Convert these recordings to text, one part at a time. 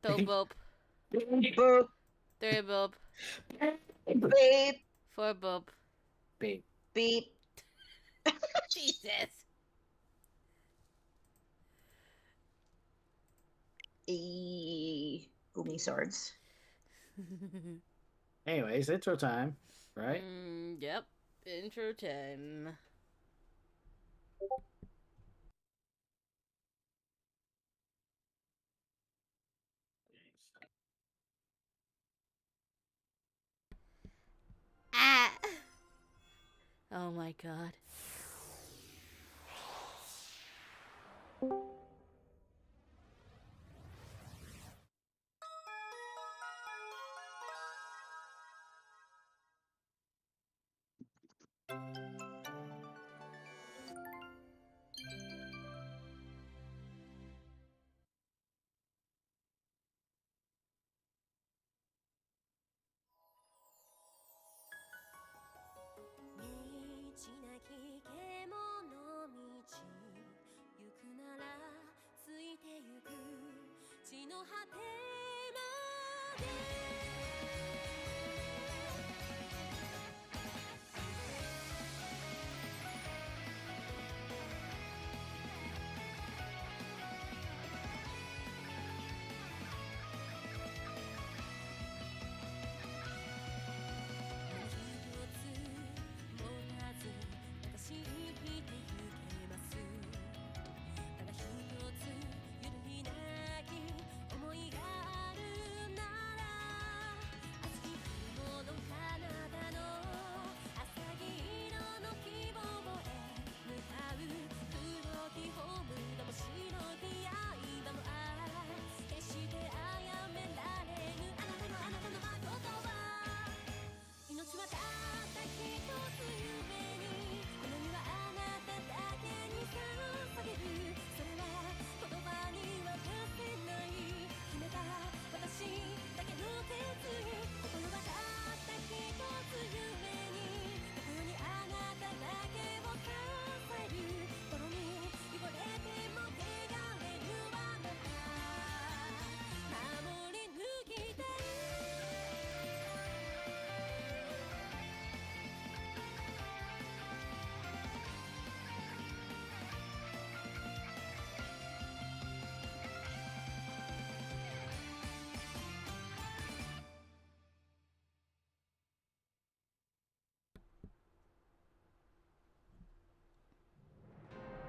Two boop. Boop. 3 boop. Beep. 4 boop. Beep. Beep. Jesus. Booming swords. Anyways, intro time, right? Yep. Intro time. Ah! Oh my god.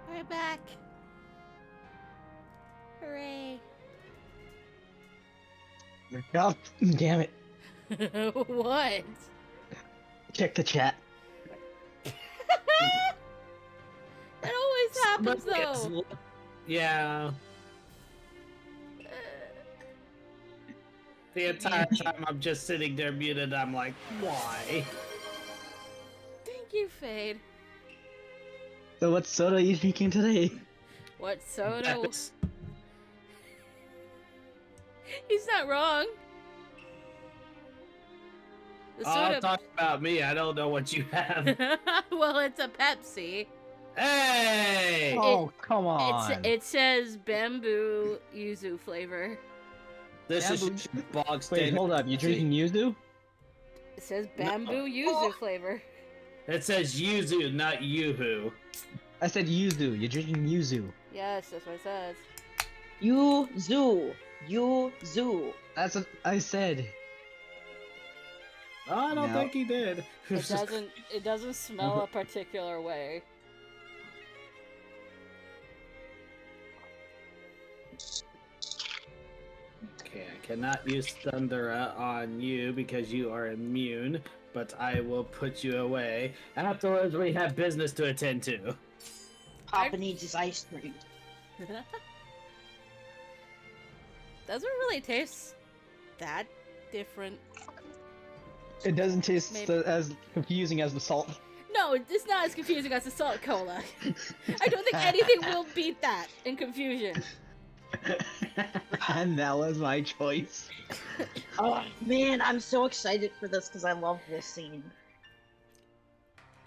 We're back. Hooray. Oh, damn it. What? Check the chat. That always happens though. Yeah. The entire time I'm just sitting there muted, I'm like, why? Thank you, Fade. So what soda are you drinking today? What soda? That's- He's not wrong. The soda. talk about me. I don't know what you have. Well, it's a Pepsi. Hey! Oh, come on. It says bamboo yuzu flavor. This is Bamboo- just bog Wait, standard. hold up. You drinking yuzu? It says bamboo yuzu flavor. It says yuzu, not yoo-hoo. I said yuzu. You're drinking yuzu. Yes, that's what it says. Yuzu. Yuzu. That's what I said. Oh, I don't No. think he did. It doesn't smell a particular way. Okay, I cannot use Thundera on you because you are immune, but I will put you away. Afterwards, we have business to attend to. Papa needs his ice cream. Doesn't really taste that different. It doesn't taste Maybe. as confusing as the salt. No, it's not as confusing as the salt cola. I don't think anything will beat that in confusion. And that was my choice. Oh man, I'm so excited for this because I love this scene.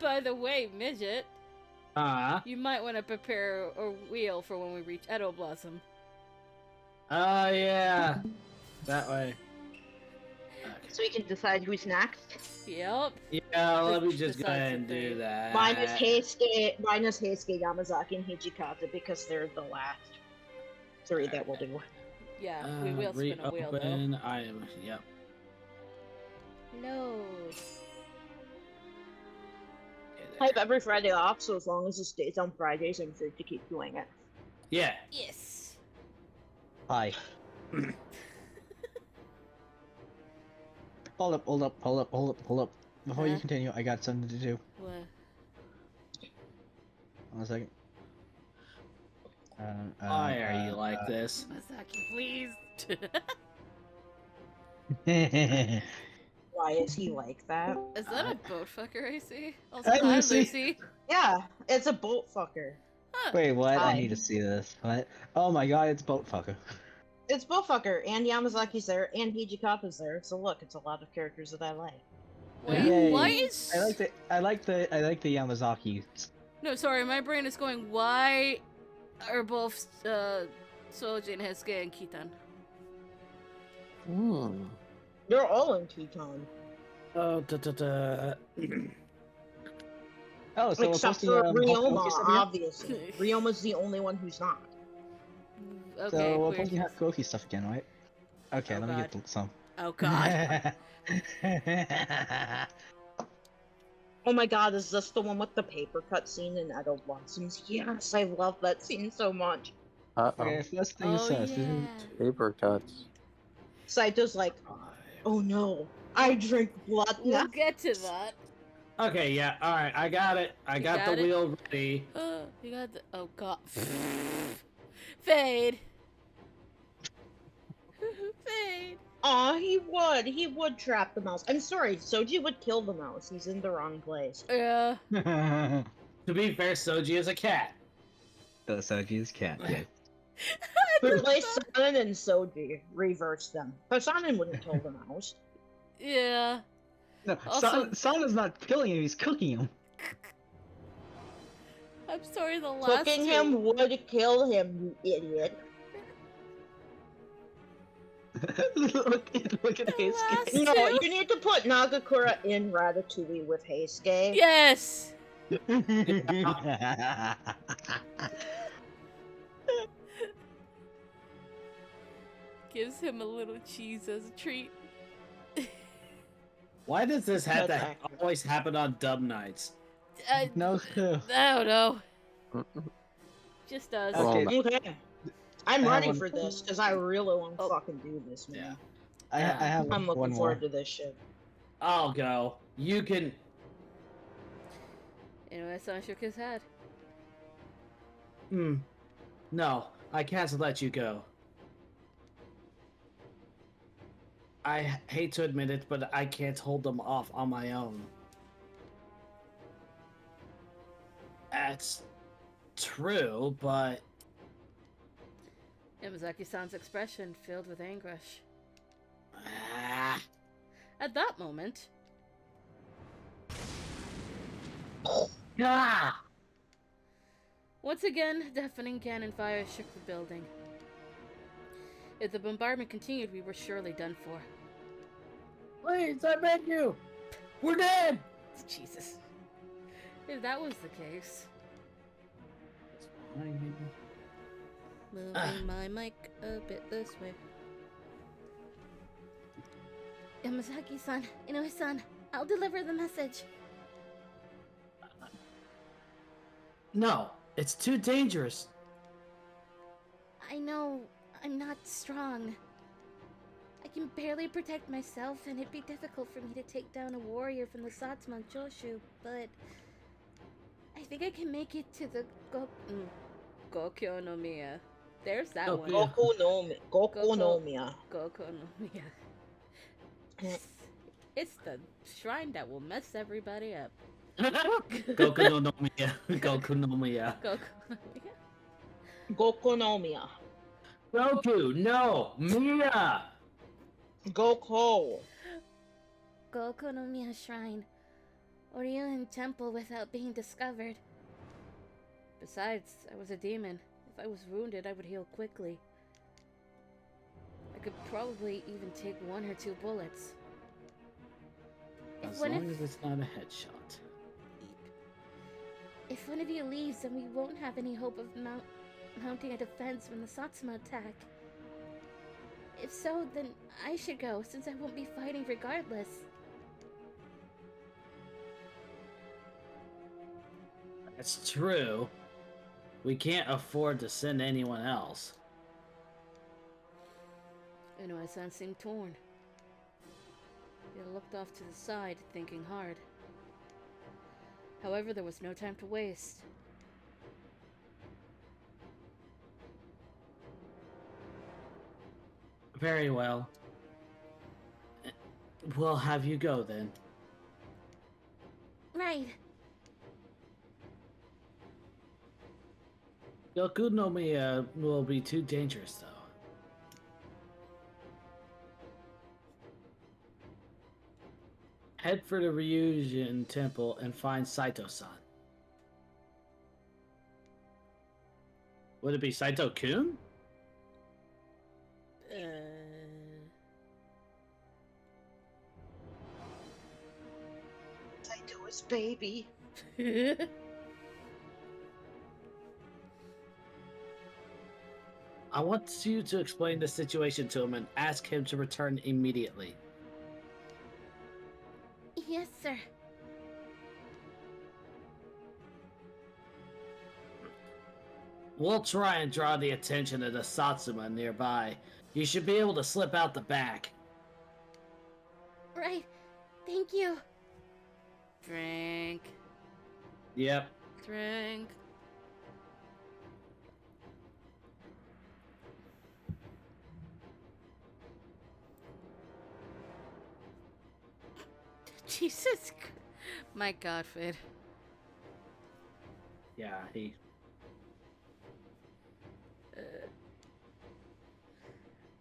By the way, Midget, Ah. you might want to prepare a wheel for when we reach Edo Blossom. Oh, yeah. That way. So we can decide who's next. Yep. Yeah, let me This just go decides ahead the and do fate. that. Minus Heisuke, Yamazaki, and Hijikata because they're the last three that we'll do. Yeah, we will spin a wheel though. Reopen. I am. Yep. Load. Okay, I have there. every Friday off, so as long as it stays on Fridays, I'm free to keep doing it. Yeah. Yes. Hi. Hold up. Before you Huh? continue, I got something to do. What? One second. Why are you like this? Masaki, please. Why is he like that? Is that a boat fucker I see? Also, Hi, hi, Lucy. Lucy. Yeah, it's a boat fucker. Huh. Wait, what? Hi. I need to see this. What? Oh my god, it's boat fucker. It's boat fucker, and Yamazaki's there, and Hijikata's there. So look, it's a lot of characters that I like. Wait, Yay. why is... I like the Yamazaki. No, sorry, my brain is going, why are both Soji and Heisuke and Kitan? They're all in Teton. Oh, da da da. Oh, so Except we're for posting Ryoma, Hakuoki stuff here? obviously. Ryoma's the only one who's not. Okay, So we're weird. posting Hakuoki stuff again, right? Okay, Oh, let me God. get some. Oh god. Oh my god, is this the one with the paper cut scene in Edo Blossoms? Yes, I love that scene so much. Okay, first things Oh first. yeah. Paper cuts. Saito's like, oh no, I drink blood now. We'll get to that. Okay, yeah, alright, I got it. I You got got the it? wheel ready. You got the... Oh god. Fade. Fade. Aw, he would trap the mouse. I'm sorry, Soji would kill the mouse. He's in the wrong place. Yeah. To be fair, Soji is a cat. The Soji's cat, yes. Replace Sonnen and Soji. Reverse them. But Sonnen wouldn't kill the mouse. Yeah. No, Also- Son is not killing him, he's cooking him. I'm sorry, the last Cooking two... him would kill him, you idiot. look at his last- skin. No, Two? you need to put Nagakura in Ratatouille with Heisuke. Yes! Gives him a little cheese as a treat. Why does this have That's to accurate. always happen on dub nights? No clue. I don't know. Just does. Okay. Okay. I'm I have ready one. for this, because I really want to Oh. fucking do this, man. I have I'm looking one more. forward to this shit. I'll go. You can. Anyway, son shook his head. No, I can't let you go. I hate to admit it, but I can't hold them off on my own. That's true, but Yamazaki-san's expression filled with anguish. ah, At that moment, ah! once again, deafening cannon fire shook the building. If the bombardment continued, we were surely done for. Please, I beg you. We're dead. Jesus. If that was the case. Moving my mic a bit this way. Yamazaki-san, Inoue-san, I'll deliver the message. No, it's too dangerous. I know I'm not strong. I can barely protect myself, and it'd be difficult for me to take down a warrior from the Satsuma Joshu, but I think I can make it to the Gokyo no Miya. There's that Oh, one. yeah. Goku no Miya. Gokyo no Miya. It's the shrine that will mess everybody up. Goku no Miya. Goku no Miya. Gokyo no Miya. Goku no Miya. Goku, no, Miya. Goku. Gokyo no Miya Shrine. Oryuan Temple without being discovered. Besides, I was a demon. If I was wounded, I would heal quickly. I could probably even take 1 or 2 bullets. As long as it's not a headshot. If one of you leaves, then we won't have any hope of mounting a defense when the Satsuma attack. If so, then I should go, since I won't be fighting regardless. That's true. We can't afford to send anyone else. Inoue-san seemed torn. He looked off to the side, thinking hard. However, there was no time to waste. Very well. We'll have you go then. Right. Yokunomiya will be too dangerous, though. Head for the Ryujin Temple and find Saito-san. Would it be Saito-kun? Saito's baby. I want you to explain the situation to him and ask him to return immediately. Yes, sir. We'll try and draw the attention of the Satsuma nearby. You should be able to slip out the back. Right. Thank you. Drink. Yep. Drink. Jesus. My God, Fid. Yeah, he...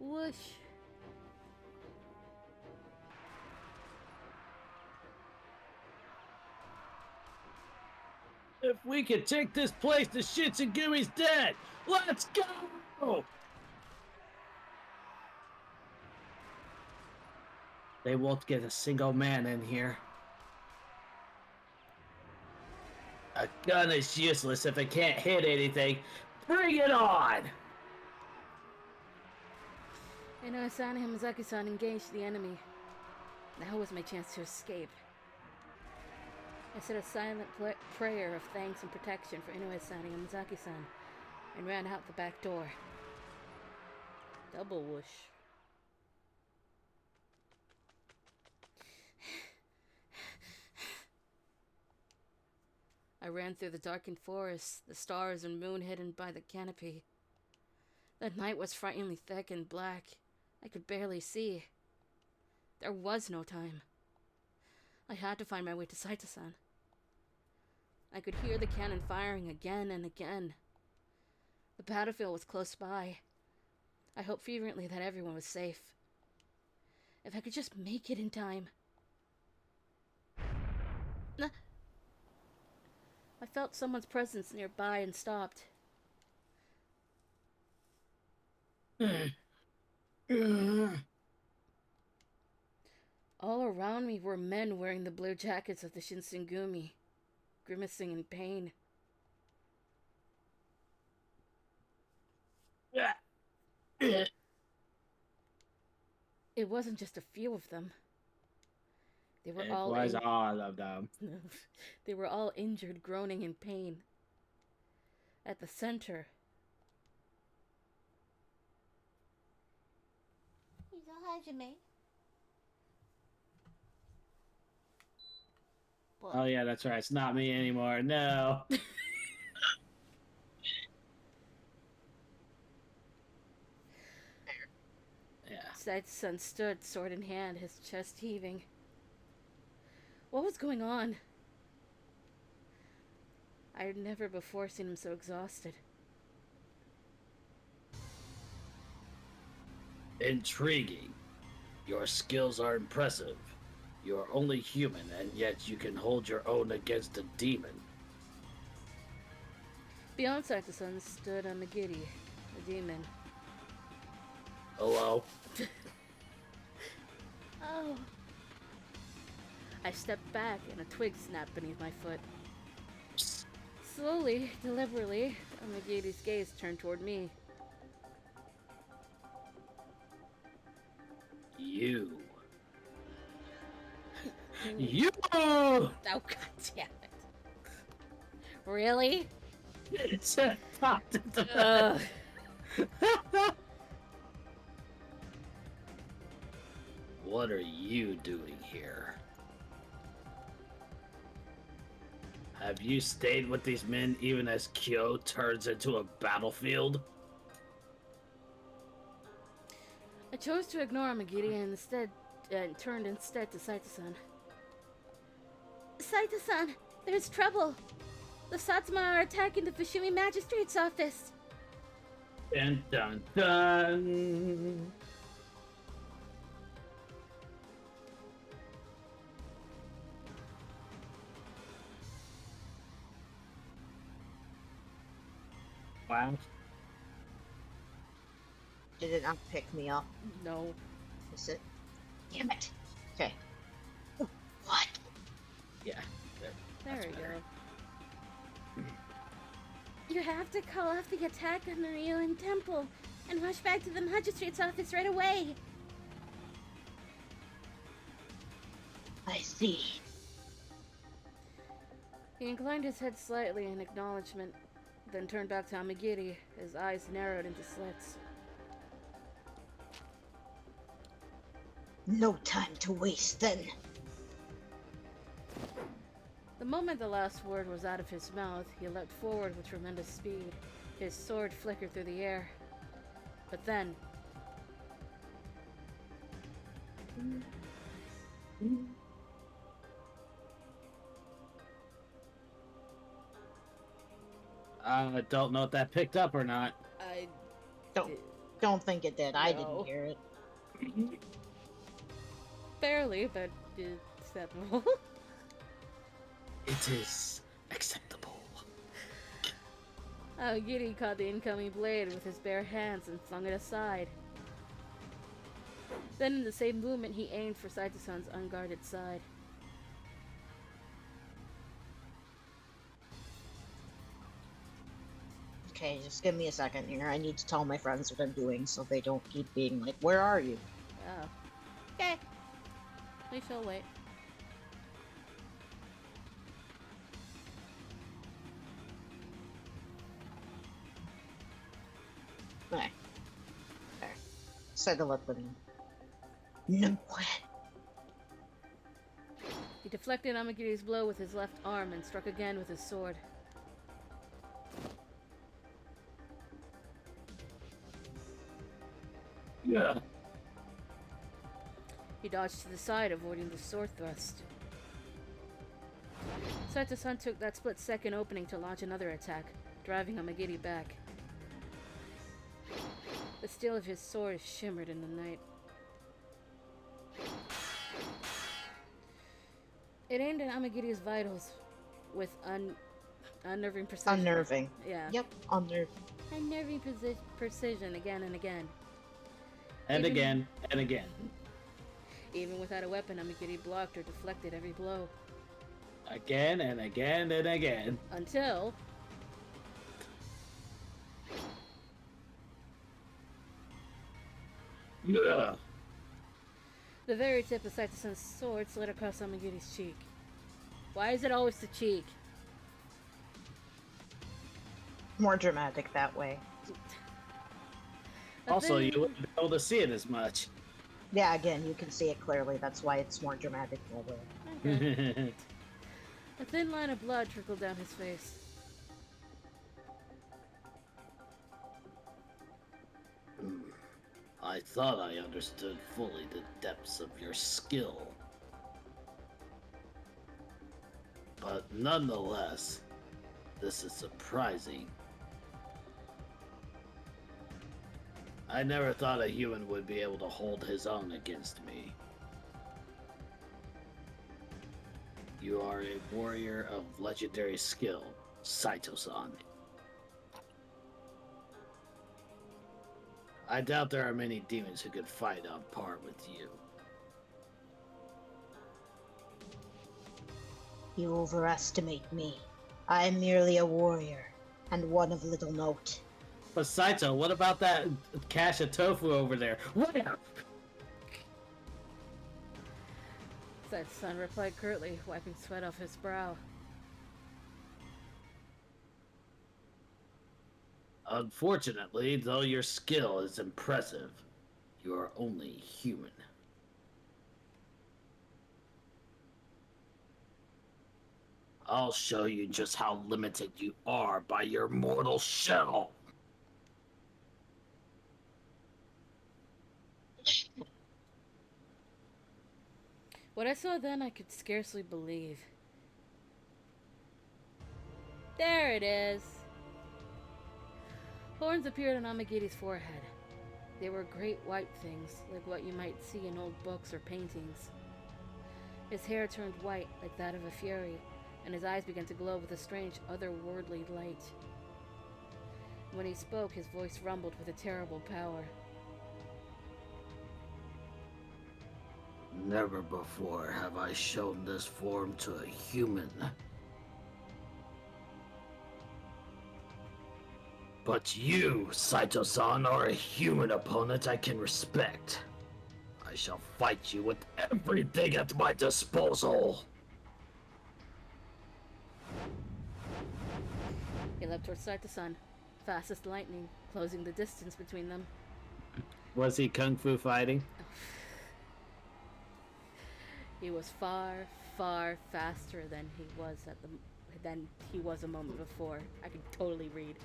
Whoosh. If we can take this place, the Shitsugumi's dead! Let's go! They won't get a single man in here. A gun is useless if it can't hit anything. Bring it on! Inoue-san and Hamazaki-san engaged the enemy. Now was my chance to escape. I said a silent prayer of thanks and protection for Inoue-san and Hamazaki-san and ran out the back door. Double whoosh. I ran through the darkened forest, the stars and moon hidden by the canopy. The night was frighteningly thick and black. I could barely see. There was no time. I had to find my way to Saito-san. I could hear the cannon firing again and again. The battlefield was close by. I hoped fervently that everyone was safe. If I could just make it in time. I felt someone's presence nearby and stopped. All around me were men wearing the blue jackets of the Shinsengumi, grimacing in pain. It wasn't just a few of them. They were all of them. They were all injured, groaning in pain. At the center. Oh yeah, that's right. It's not me anymore. No. Yeah. Saito-san stood, sword in hand, his chest heaving. What was going on? I had never before seen him so exhausted. Intriguing. Your skills are impressive. You are only human, and yet you can hold your own against a demon. Beyond Saito-san stood a Megiri, a demon. Hello? Oh. I stepped back and a twig snapped beneath my foot. Slowly, deliberately, Amagiri's gaze turned toward me. You. You! Oh, god damn it. Really? Just popped into Ugh. What are you doing here? Have you stayed with these men even as Kyo turns into a battlefield? I chose to ignore Amagiri and turned instead to Saito-san. Saito-san, there's trouble. The Satsuma are attacking the Fushimi Magistrate's office. Dun dun dun! Wow. Did it not pick me up? No. Is it? Damn it. Okay. Oh, what? Yeah. There That's we better. go. You have to call off the attack on the Ryuin Temple and rush back to the magistrate's office right away. I see. He inclined his head slightly in acknowledgement, then turned back to Amagiri, his eyes narrowed into slits. No time to waste then. The moment the last word was out of his mouth, he leapt forward with tremendous speed. His sword flickered through the air. But then... I don't know if that picked up or not. I... Don't think it did. I No. didn't hear it. barely, but acceptable. It is acceptable. Amagiri caught the incoming blade with his bare hands and flung it aside. Then in the same movement, he aimed for Saito-san's unguarded side. Okay, just give me a second here. I need to tell my friends what I'm doing so they don't keep being like, where are you? Oh. Okay. We shall wait. Okay. There. Said to let them know. No way. He deflected Amagiri's blow with his left arm and struck again with his sword. Yeah. He dodged to the side, avoiding the sword thrust. Saito-san took that split-second opening to launch another attack, driving Amagiri back. The steel of his sword shimmered in the night. It aimed at Amagiri's vitals with unnerving precision. Unnerving. Yeah. Yep, unnerving. Unnerving precision again and again. And Even- again, and again. Even without a weapon, Amagiri blocked or deflected every blow. Again and again and again. Until... Yeah. the very tip of Saito-san's sword slid across Amagiri's cheek. Why is it always the cheek? More dramatic that way. A Also, thin- you wouldn't be able to see it as much. Yeah, again, you can see it clearly. That's why it's more dramatic that way. Okay. A thin line of blood trickled down his face. I thought I understood fully the depths of your skill. But nonetheless, this is surprising. I never thought a human would be able to hold his own against me. You are a warrior of legendary skill, Saito-san. I doubt there are many demons who could fight on par with you. You overestimate me. I am merely a warrior, and one of little note. But Saito, what about that cache of tofu over there? Where? Saito-san replied curtly, wiping sweat off his brow. Unfortunately, though your skill is impressive, you are only human. I'll show you just how limited you are by your mortal shell. What I saw then I could scarcely believe. There it is! Horns appeared on Amagiri's forehead. They were great white things, like what you might see in old books or paintings. His hair turned white, like that of a fury, and his eyes began to glow with a strange, otherworldly light. When he spoke, his voice rumbled with a terrible power. Never before have I shown this form to a human. But you, Saito-san, are a human opponent I can respect. I shall fight you with everything at my disposal. He leapt towards Saito-san, fast as lightning, closing the distance between them. Was he kung fu fighting? He was far, far faster than he was a moment before. I could totally read.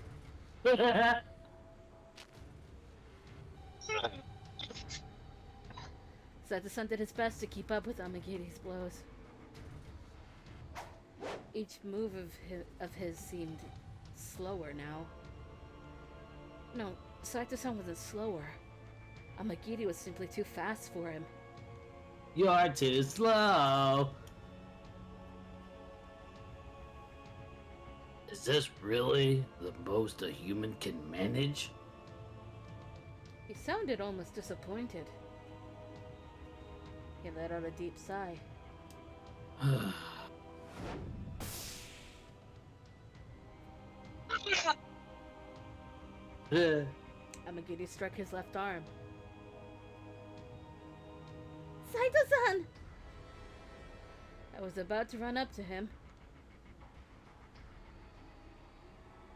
Saito-san did his best to keep up with Amagiri's blows. Each move of his seemed slower now. No, Saito-san wasn't slower. Amagiri was simply too fast for him. You're too slow. Is this really the most a human can manage? He sounded almost disappointed. He let out a deep sigh. Amagiri struck his left arm. Saito-san! I was about to run up to him.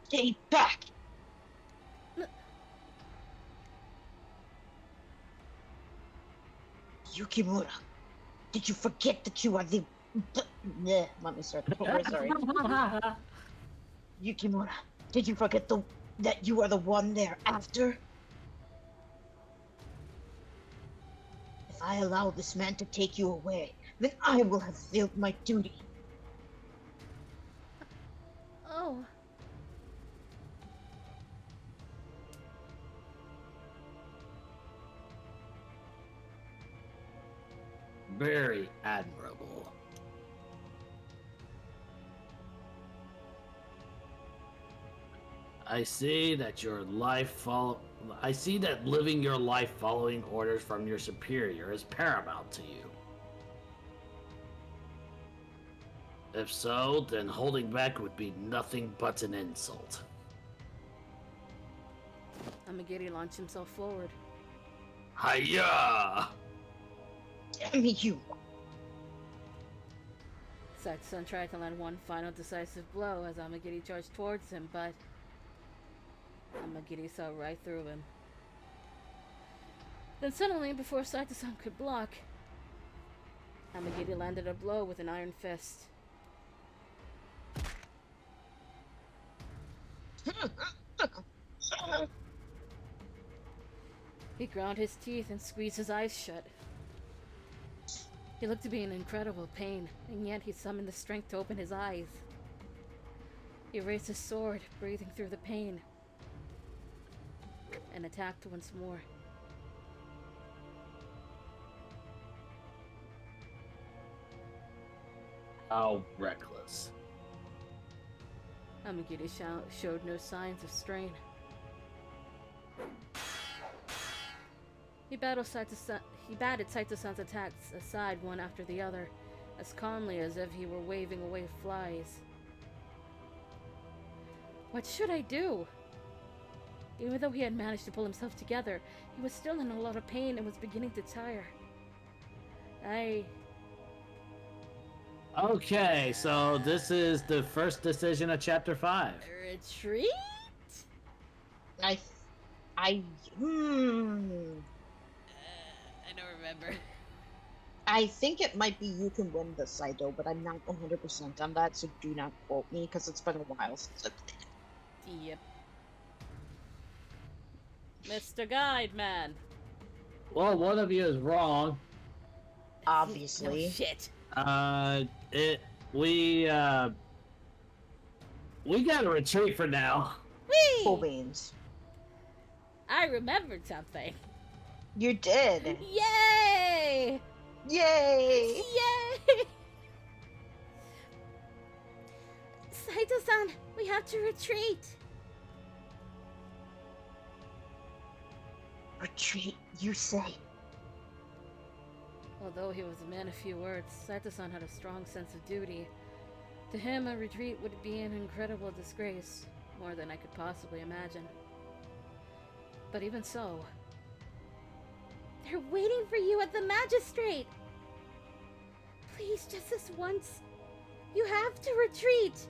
Stay back! Yukimura, did you forget that you are the... Let me start over, sorry. Yukimura, did you forget that you are the one they're after? If I allow this man to take you away, then I will have failed my duty. Oh. Very admirable. I see that living your life following orders from your superior is paramount to you. If so, then holding back would be nothing but an insult. Amagiri launched himself forward. Hiya! Damn you! Saito-san tried to land one final decisive blow as Amagiri charged towards him, but Amagiri saw right through him. Then suddenly, before Saito-san could block, Amagiri landed a blow with an iron fist. He ground his teeth and squeezed his eyes shut. He looked to be in incredible pain, and yet he summoned the strength to open his eyes. He raised his sword, breathing through the pain, and attacked once more. How reckless. Amagiri showed no signs of strain. He batted Saito-san's attacks aside one after the other, as calmly as if he were waving away flies. What should I do? Even though he had managed to pull himself together, he was still in a lot of pain and was beginning to tire. Okay, so this is the first decision of chapter 5. Retreat? I don't remember. I think it might be you can win the Saito, but I'm not 100% on that, so do not quote me, because it's been a while since I played it. Yep. Mr. Guide Man. Well, one of you is wrong. Obviously. No shit. We gotta retreat for now. Whee! Cool beans. I remembered something. You did. Yay! Yay! Yay! Saito-san, we have to retreat. Retreat, you say? Although he was a man of few words, Saito-san had a strong sense of duty. To him, a retreat would be an incredible disgrace, more than I could possibly imagine. But even so... They're waiting for you at the magistrate! Please, just this once. You have to retreat!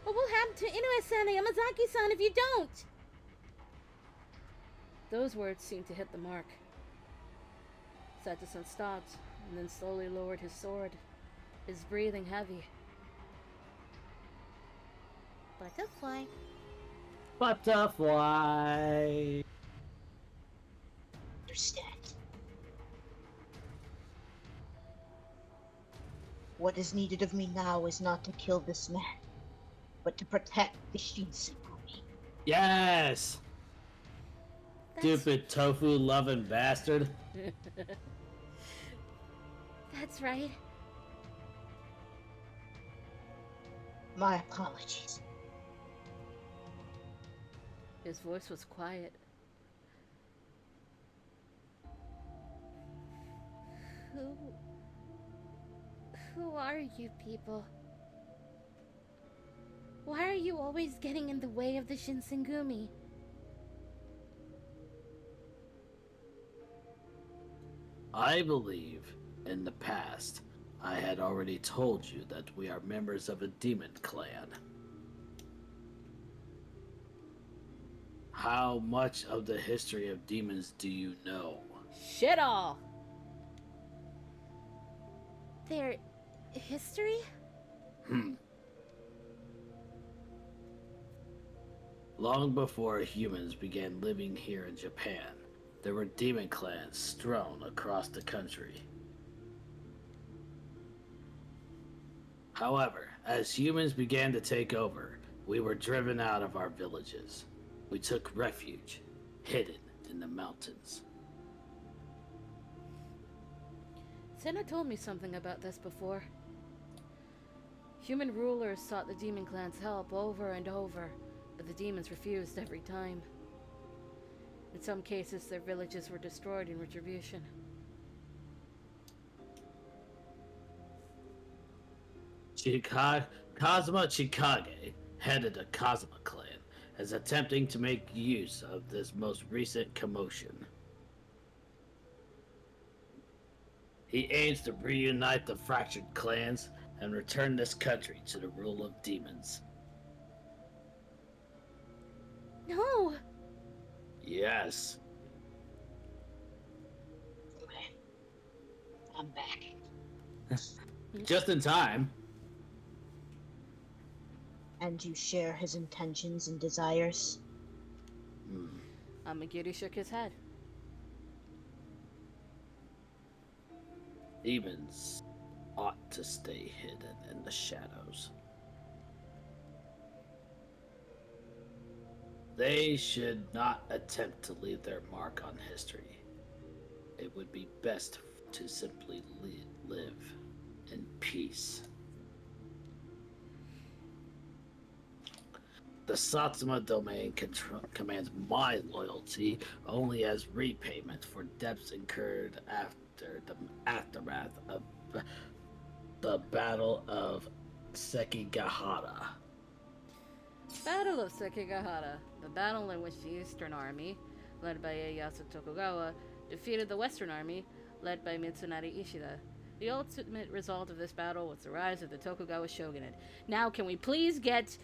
What will happen to Inoue-san and Yamazaki-san if you don't? Those words seemed to hit the mark. Sato-san stopped, and then slowly lowered his sword, his breathing heavy. Butterfly. Butterfly. Understand. What is needed of me now is not to kill this man, but to protect the Shinsengumi. Yes! Stupid tofu-loving bastard. That's right. My apologies. His voice was quiet. Who are you people? Why are you always getting in the way of the Shinsengumi? I believe, in the past, I had already told you that we are members of a demon clan. How much of the history of demons do you know? Shit all! Their history? Long before humans began living here in Japan, there were demon clans strewn across the country. However, as humans began to take over, we were driven out of our villages. We took refuge, hidden in the mountains. Senna told me something about this before. Human rulers sought the demon clan's help over and over, but the demons refused every time. In some cases, their villages were destroyed in retribution. Kazuma Chikage headed a Kazuma clan, is attempting to make use of this most recent commotion. He aims to reunite the fractured clans and return this country to the rule of demons. No! Yes. Okay. I'm back. Just in time. And you share his intentions and desires? Amagiri shook his head. Demons ought to stay hidden in the shadows. They should not attempt to leave their mark on history. It would be best to simply live in peace. The Satsuma domain commands my loyalty only as repayment for debts incurred after the aftermath of the Battle of Sekigahara. Battle of Sekigahara, the battle in which the Eastern Army, led by Ieyasu Tokugawa, defeated the Western Army, led by Mitsunari Ishida. The ultimate result of this battle was the rise of the Tokugawa shogunate. Now, can we please get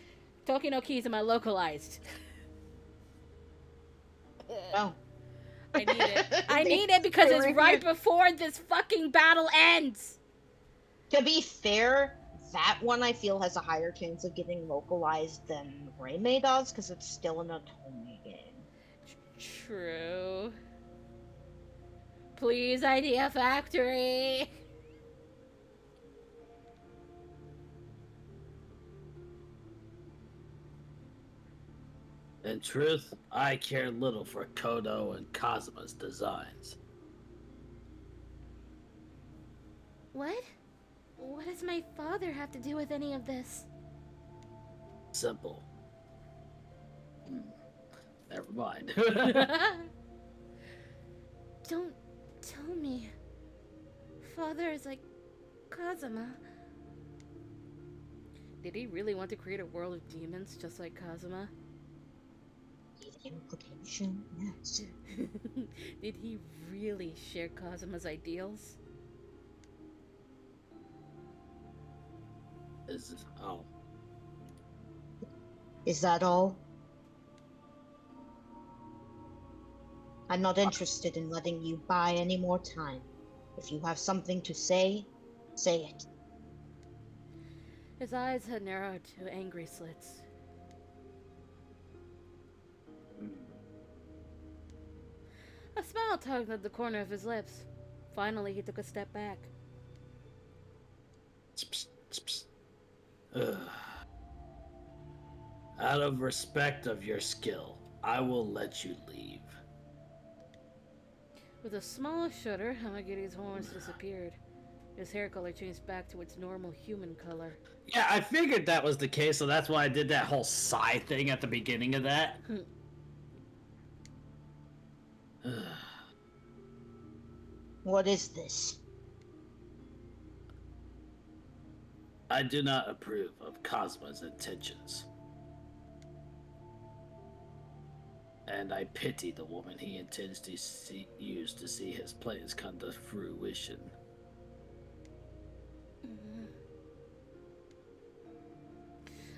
Toki no Kizuma localized? Oh. I need it. I need it because they it's were right here. before this fucking battle ends! To be fair, that one I feel has a higher chance of getting localized than Reimei does, because it's still an Otome game. True. Please, Idea Factory! In truth, I care little for Kodo and Kazuma's designs. What? What does my father have to do with any of this? Simple. Never mind. Don't tell me. Father is like Kazuma. Did he really want to create a world of demons just like Kazuma? Implication? Yes. Did he really share Kazuma's ideals? Oh. Is that all? I'm not interested in letting you buy any more time. If you have something to say, say it. His eyes had narrowed to angry slits. A smile tugged at the corner of his lips. Finally, he took a step back. Ugh. Out of respect of your skill, I will let you leave. With a small shudder, Hamagiri's horns disappeared. His hair color changed back to its normal human color. Yeah, I figured that was the case, so that's why I did that whole sigh thing at the beginning of that. What is this? I do not approve of Cosmo's intentions. And I pity the woman he intends to use to see his plans come to fruition.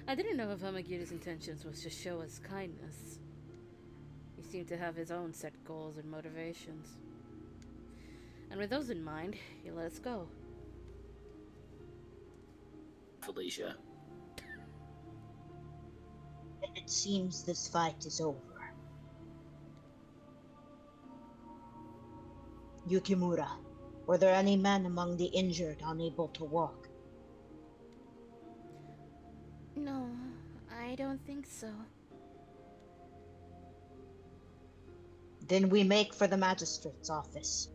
I didn't know if Hamagiri's intentions was to show us kindness. He seemed to have his own set goals and motivations. And with those in mind, he let us go. Felicia. And it seems this fight is over. Yukimura, were there any men among the injured unable to walk? No, I don't think so. Then we make for the magistrate's office.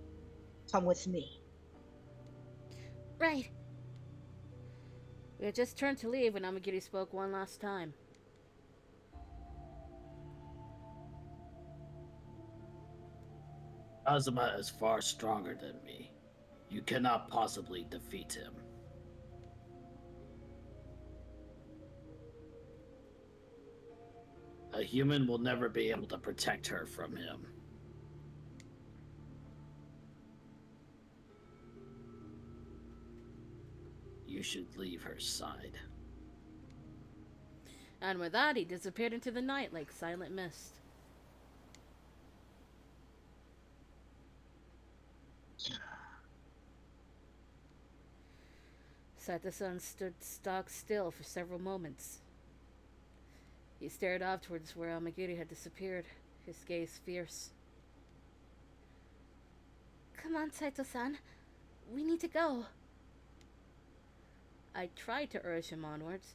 Come with me. Right. We had just turned to leave when Amagiri spoke one last time. Kazuma is far stronger than me. You cannot possibly defeat him. A human will never be able to protect her from him. You should leave her side. And with that, he disappeared into the night like silent mist. Sato-san stood stock still for several moments. He stared off towards where Amagiri had disappeared, his gaze fierce. Come on, Saito-san. We need to go. I tried to urge him onwards.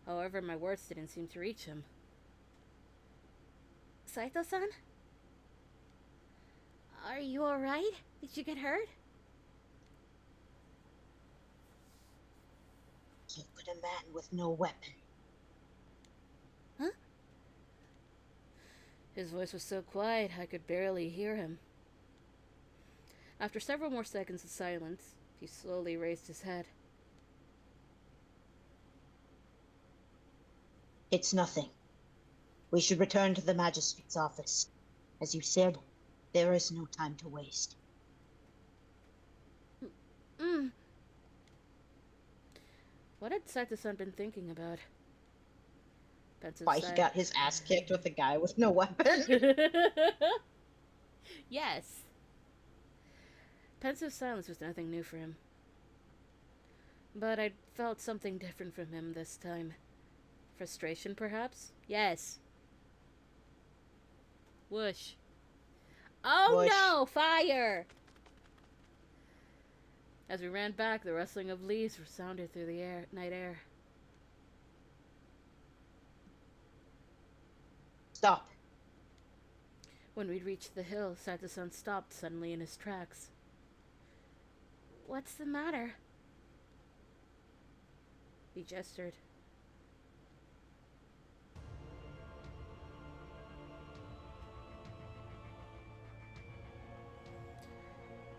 However, my words didn't seem to reach him. Saito-san? Are you alright? Did you get hurt? Keep with a man with no weapon. His voice was so quiet I could barely hear him. After several more seconds of silence, he slowly raised his head. It's nothing. We should return to the magistrate's office. As you said, there is no time to waste. What had Saito-san been thinking about? Pensive Why he got his ass kicked with a guy with no weapon? Yes. Pensive silence was nothing new for him. But I felt something different from him this time. Frustration, perhaps? Yes. Whoosh. Oh Whoosh. no! Fire! As we ran back, the rustling of leaves resounded through the night air. Stop. When we'd reached the hill, Sato-san stopped suddenly in his tracks. What's the matter? He gestured.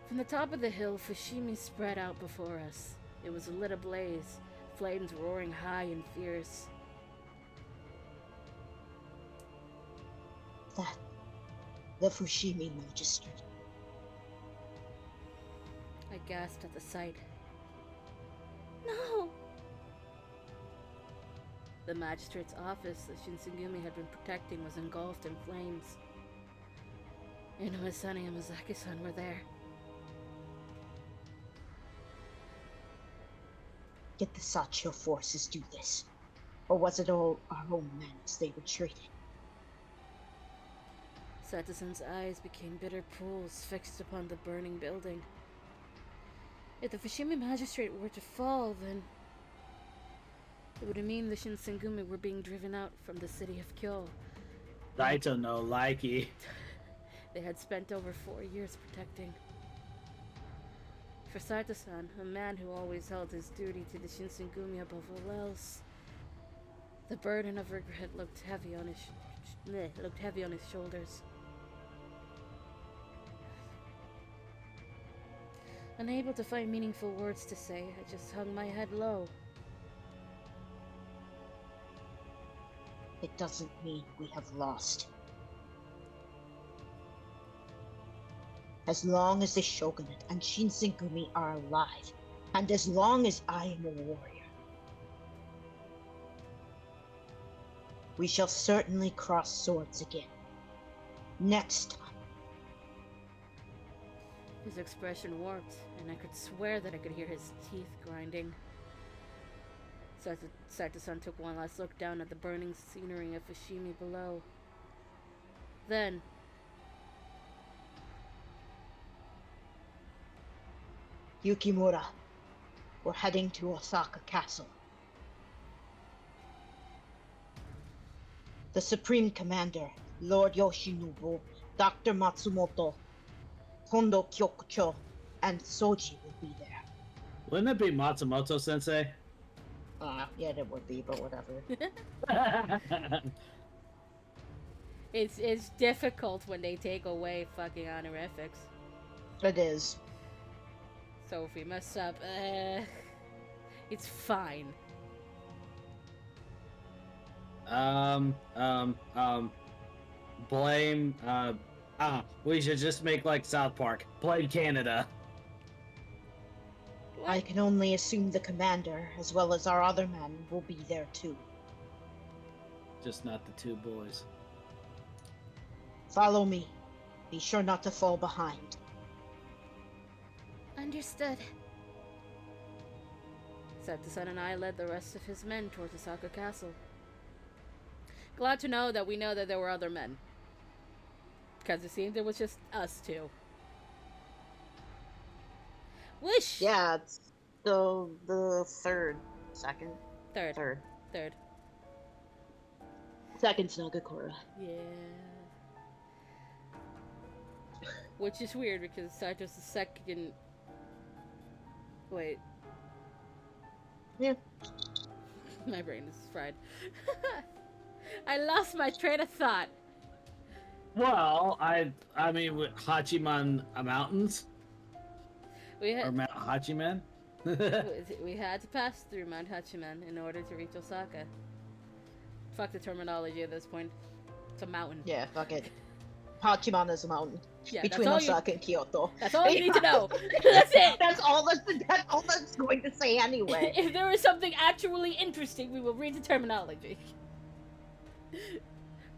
From the top of the hill, Fushimi spread out before us. It was lit ablaze, flames roaring high and fierce. That. The Fushimi magistrate. I gasped at the sight. No! The magistrate's office that Shinsengumi had been protecting was engulfed in flames. Inoue-san and Yamazaki-san were there. Did the Sachio forces do this? Or was it all our own men as they retreated? Sato-san's eyes became bitter pools fixed upon the burning building. If the Fushimi magistrate were to fall, then it would mean the Shinsengumi were being driven out from the city of Kyo. Saito no likey. They had spent over 4 years protecting. For Saito-san, a man who always held his duty to the Shinsengumi above all else, the burden of regret looked heavy on his shoulders. Unable to find meaningful words to say, I just hung my head low. It doesn't mean we have lost. As long as the Shogunate and Shinsengumi are alive, and as long as I am a warrior, we shall certainly cross swords again. Next time. His expression warped, and I could swear that I could hear his teeth grinding. Saito-san took one last look down at the burning scenery of Fushimi below. Then, Yukimura, we're heading to Osaka Castle. The Supreme Commander, Lord Yoshinobu, Dr. Matsumoto, Kondo Kyokucho, and Soji will be there. Wouldn't it be Matsumoto Sensei? Yeah, it would be, but whatever. it's difficult when they take away fucking honorifics. It is. So if we mess up, it's fine. Blame, we should just make like South Park. Blame Canada. I can only assume the commander, as well as our other men, will be there too. Just not the two boys. Follow me. Be sure not to fall behind. Understood. Sato-san and I led the rest of his men towards Osaka Castle. Glad to know that we know that there were other men. Because it seemed it was just us two. Whoosh! Yeah, it's the second. Third. Second Nagakura. Yeah. Which is weird because Saito's the second. Wait. Yeah. My brain is fried. I lost my train of thought. Well, I mean, with Hachiman Mountains We or had Mount Hachiman. we had to pass through Mount Hachiman in order to reach Osaka. Fuck the terminology at this point. It's a mountain. Yeah, fuck it. Hachiman is a mountain Yeah, between that's all Osaka and Kyoto. That's all you need to know. That's it. That's all that's going to say anyway. If there is something actually interesting, we will read the terminology.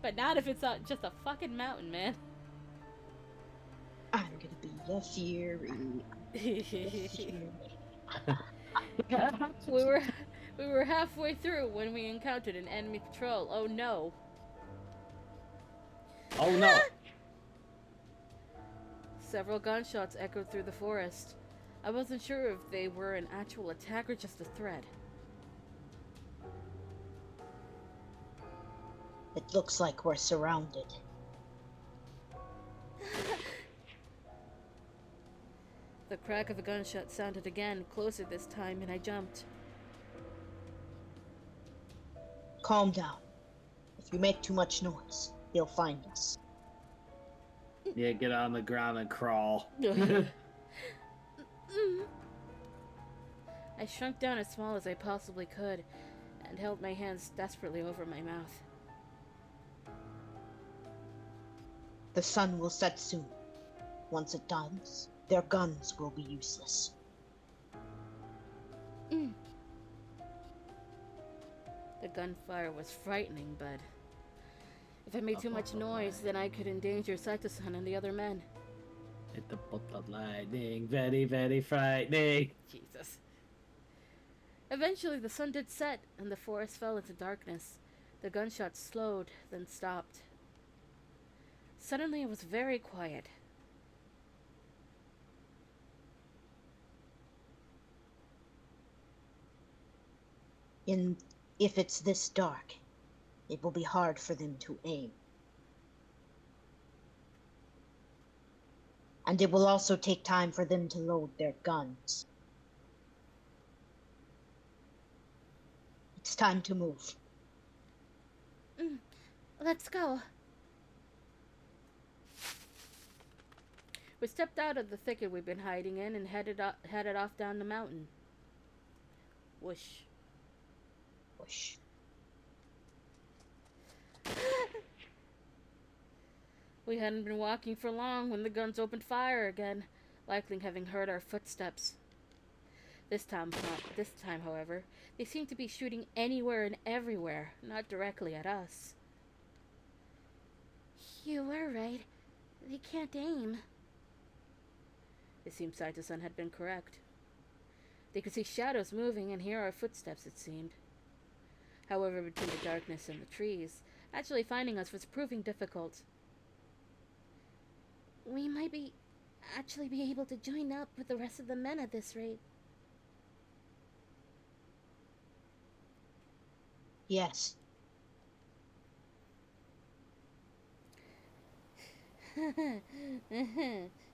But not if it's not just a fucking mountain, man. I'm gonna be a fury. we were halfway through when we encountered an enemy patrol. Oh no. Oh no! Several gunshots echoed through the forest. I wasn't sure if they were an actual attack or just a threat. It looks like we're surrounded. The crack of a gunshot sounded again, closer this time, and I jumped. Calm down. If you make too much noise, they'll find us. Yeah, get on the ground and crawl. I shrunk down as small as I possibly could and held my hands desperately over my mouth. The sun will set soon. Once it does, their guns will be useless. The gunfire was frightening, but if I made too much noise, then I could endanger Saito-san and the other men. Hit the bolt of lightning, very, very frightening. Jesus. Eventually, the sun did set, and the forest fell into darkness. The gunshots slowed, then stopped. Suddenly, it was very quiet. If it's this dark, it will be hard for them to aim. And it will also take time for them to load their guns. It's time to move. Let's go. We stepped out of the thicket we'd been hiding in and headed off down the mountain. Whoosh. Whoosh. We hadn't been walking for long when the guns opened fire again, likely having heard our footsteps. This time, however, they seemed to be shooting anywhere and everywhere, not directly at us. You were right. They can't aim. It seemed Saito-san had been correct. They could see shadows moving and hear our footsteps, it seemed. However, between the darkness and the trees, actually finding us was proving difficult. We might actually be able to join up with the rest of the men at this rate. Yes.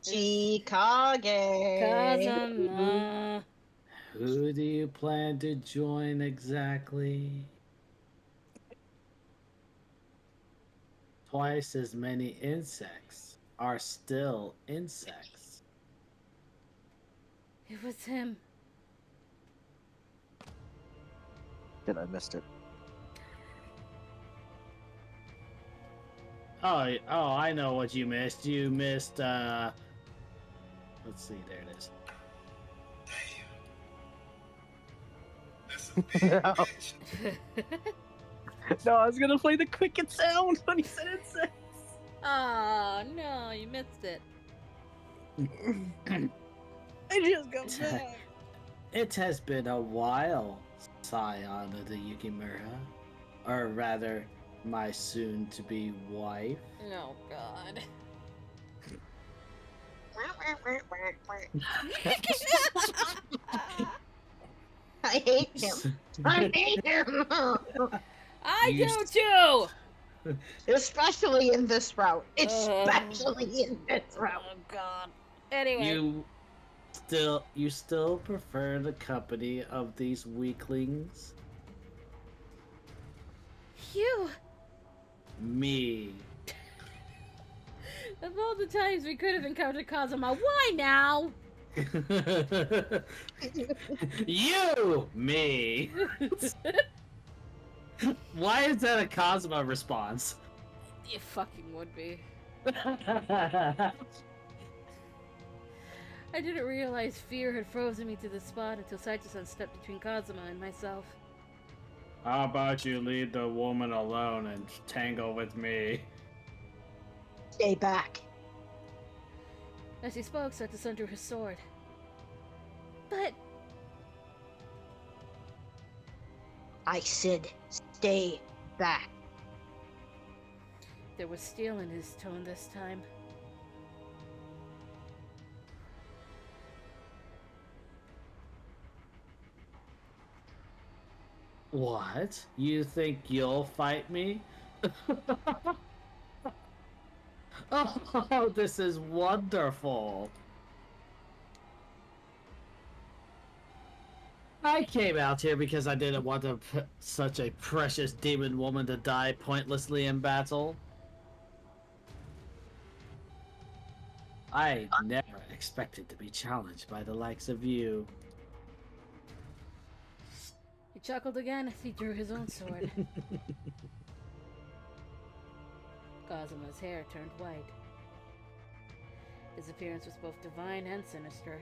Chikage. Kazama. Who do you plan to join exactly? Twice as many insects are still insects. It was him. Did I missed it? Oh, I know what you missed. You missed, let's see, there it is. No. No, I was gonna play the cricket sound when he said insects. Oh, no, you missed it. I just got back. It has been a while, Scion of the Yukimura. Or rather, my soon-to-be wife. Oh, God. I hate him. I hate him. I You do too! Especially in this route. Especially in this route. Oh, God. Anyway. You still prefer the company of these weaklings? You! Me. Of all the times we could have encountered Kazuma, why now? You! Me! Why is that a Cosmo response? You fucking would be. I didn't realize fear had frozen me to the spot until Saito-san stepped between Kazuma and myself. How about you leave the woman alone and tangle with me? Stay back. As he spoke, Saito-san drew his sword. But I said, stay back. there was steel in his tone this time. What? You think you'll fight me? Oh, this is wonderful. I came out here because I didn't want such a precious demon woman to die pointlessly in battle. I never expected to be challenged by the likes of you. He chuckled again as he drew his own sword. Kazuma's hair turned white. His appearance was both divine and sinister.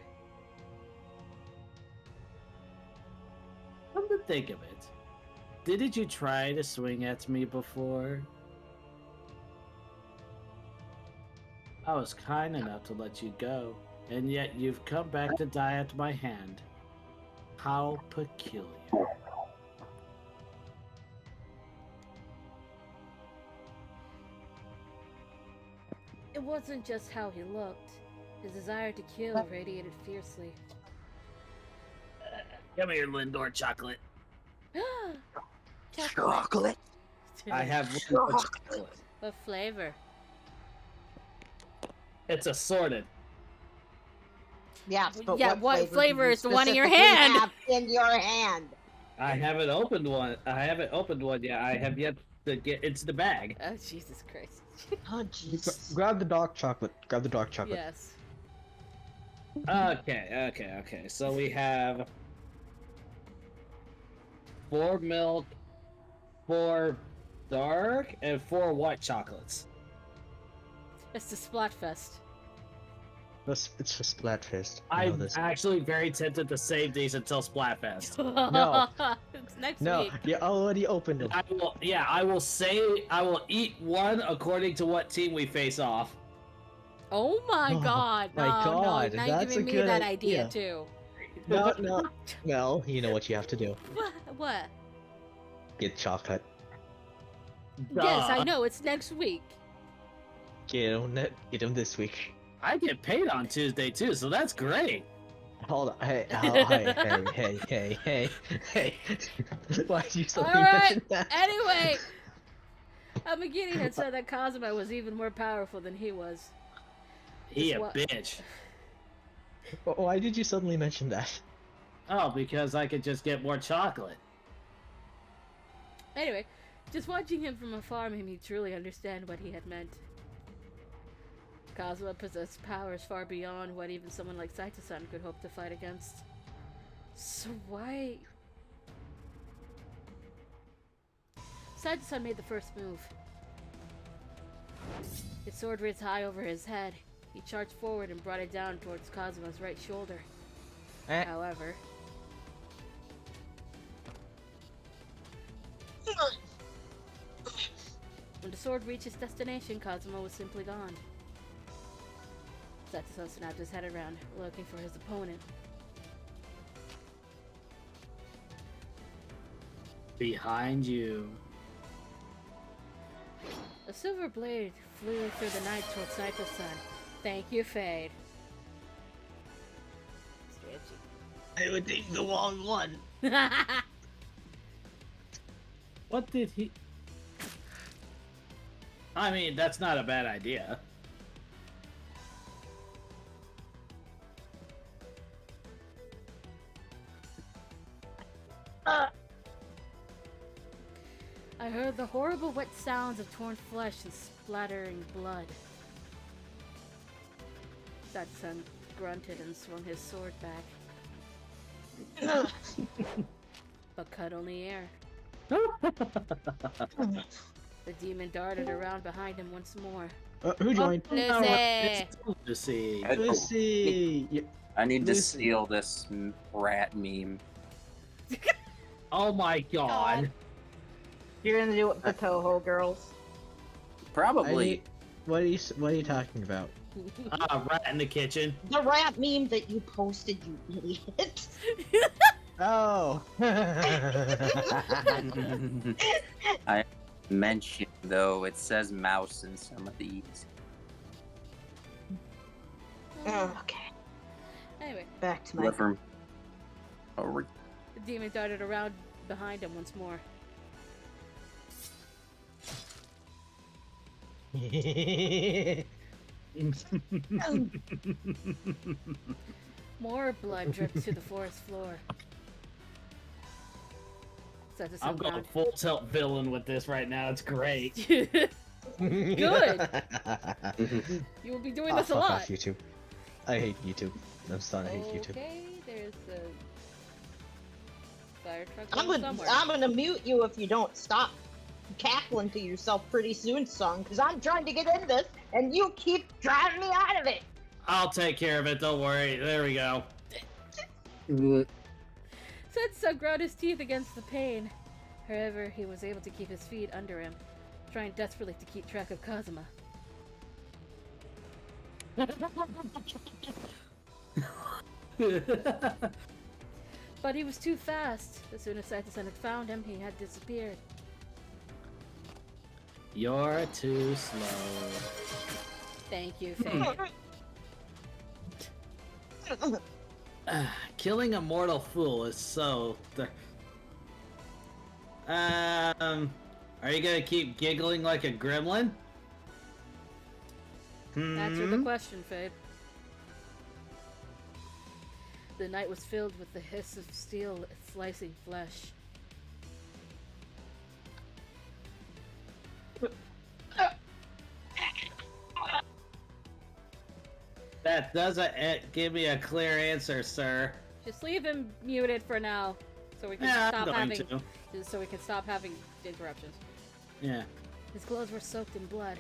Come to think of it, didn't you try to swing at me before? I was kind enough to let you go, and yet you've come back to die at my hand. How peculiar. It wasn't just how he looked. His desire to kill radiated fiercely. Come here, Lindor chocolate. Chocolate. I have one for chocolate. What flavor? It's assorted. Yes, but Yeah, what do flavor you is the one in your specifically hand? have in your hand. I haven't opened one. I haven't opened one yet. I have yet to get into the bag. Oh, Jesus Christ. Oh, jeez. Grab the dark chocolate. Grab the dark chocolate. Yes. Okay. So we have 4 milk, 4 dark, and 4 white chocolates. It's the Splatfest. It's just Splatfest. I know I'm this. actually very tempted to save these until Splatfest. No. It's next No, week. you already opened them. I will eat one according to what team we face off. Oh my Oh god. my No, God, no. Now you're that's giving a me good that idea idea. too. No. Well, you know what you have to do. What? Get chocolate. Yes, I Duh. know. It's next week. Get them this week. I get paid on Tuesday too, so that's great. Hold on. Hey. Why did you suddenly Alright, mention that? Anyway, Amagiri had said that Kazuma was even more powerful than he was. He a what- bitch. Why did you suddenly mention that? Oh, because I could just get more chocolate. Anyway, just watching him from afar made me truly understand what he had meant. Kazuma possessed powers far beyond what even someone like Saito-san could hope to fight against. So why... Saito-san made the first move. His sword raised high over his head. He charged forward and brought it down towards Kazuma's right shoulder. However... when the sword reached its destination, Kazuma was simply gone. Saito-san snapped his head around, looking for his opponent. Behind you. A silver blade flew through the night towards Saito-san. Thank you, Fade. I would take the wrong one. What did he... I mean, that's not a bad idea. I heard the horrible wet sounds of torn flesh and splattering blood. Satsun grunted and swung his sword back, but cut only air. The demon darted around behind him once more. Who joined? Lucy! It's Lucy. Lucy! I need to Lucy. steal this rat meme. Oh my god. You're gonna do it with the Toho girls. Probably. What are you talking about? Rat in the kitchen. The rat meme that you posted, you idiot. Oh! I mentioned, though, it says mouse in some of these. Okay, Anyway, back to my. Let from. Oh, the demon darted around behind him once more. More blood dripped to the forest floor. Satsun I'm going ground. full tilt villain with this right now. It's great. Good. You will be doing this a fuck lot. off, YouTube. I hate YouTube. I'm starting to hate YouTube. Okay, there's a fire truck I'm going gonna, somewhere. I'm gonna mute you if you don't stop cackling to yourself pretty soon, son, because I'm trying to get in this and you keep driving me out of it. I'll take care of it. Don't worry. There we go. Satsun ground his teeth against the pain. However, he was able to keep his feet under him, trying desperately to keep track of Kazuma. But he was too fast. As soon as Satsun had found him, he had disappeared. You're too slow. Thank you, Faye. Killing a mortal fool is so. Are you gonna keep giggling like a gremlin? Answer the question, Faye. The night was filled with the hiss of steel slicing flesh. That doesn't give me a clear answer, sir. Just leave him muted for now, so we can Yeah, I'm stop going having. to. So we can stop having interruptions. Yeah. His clothes were soaked in blood,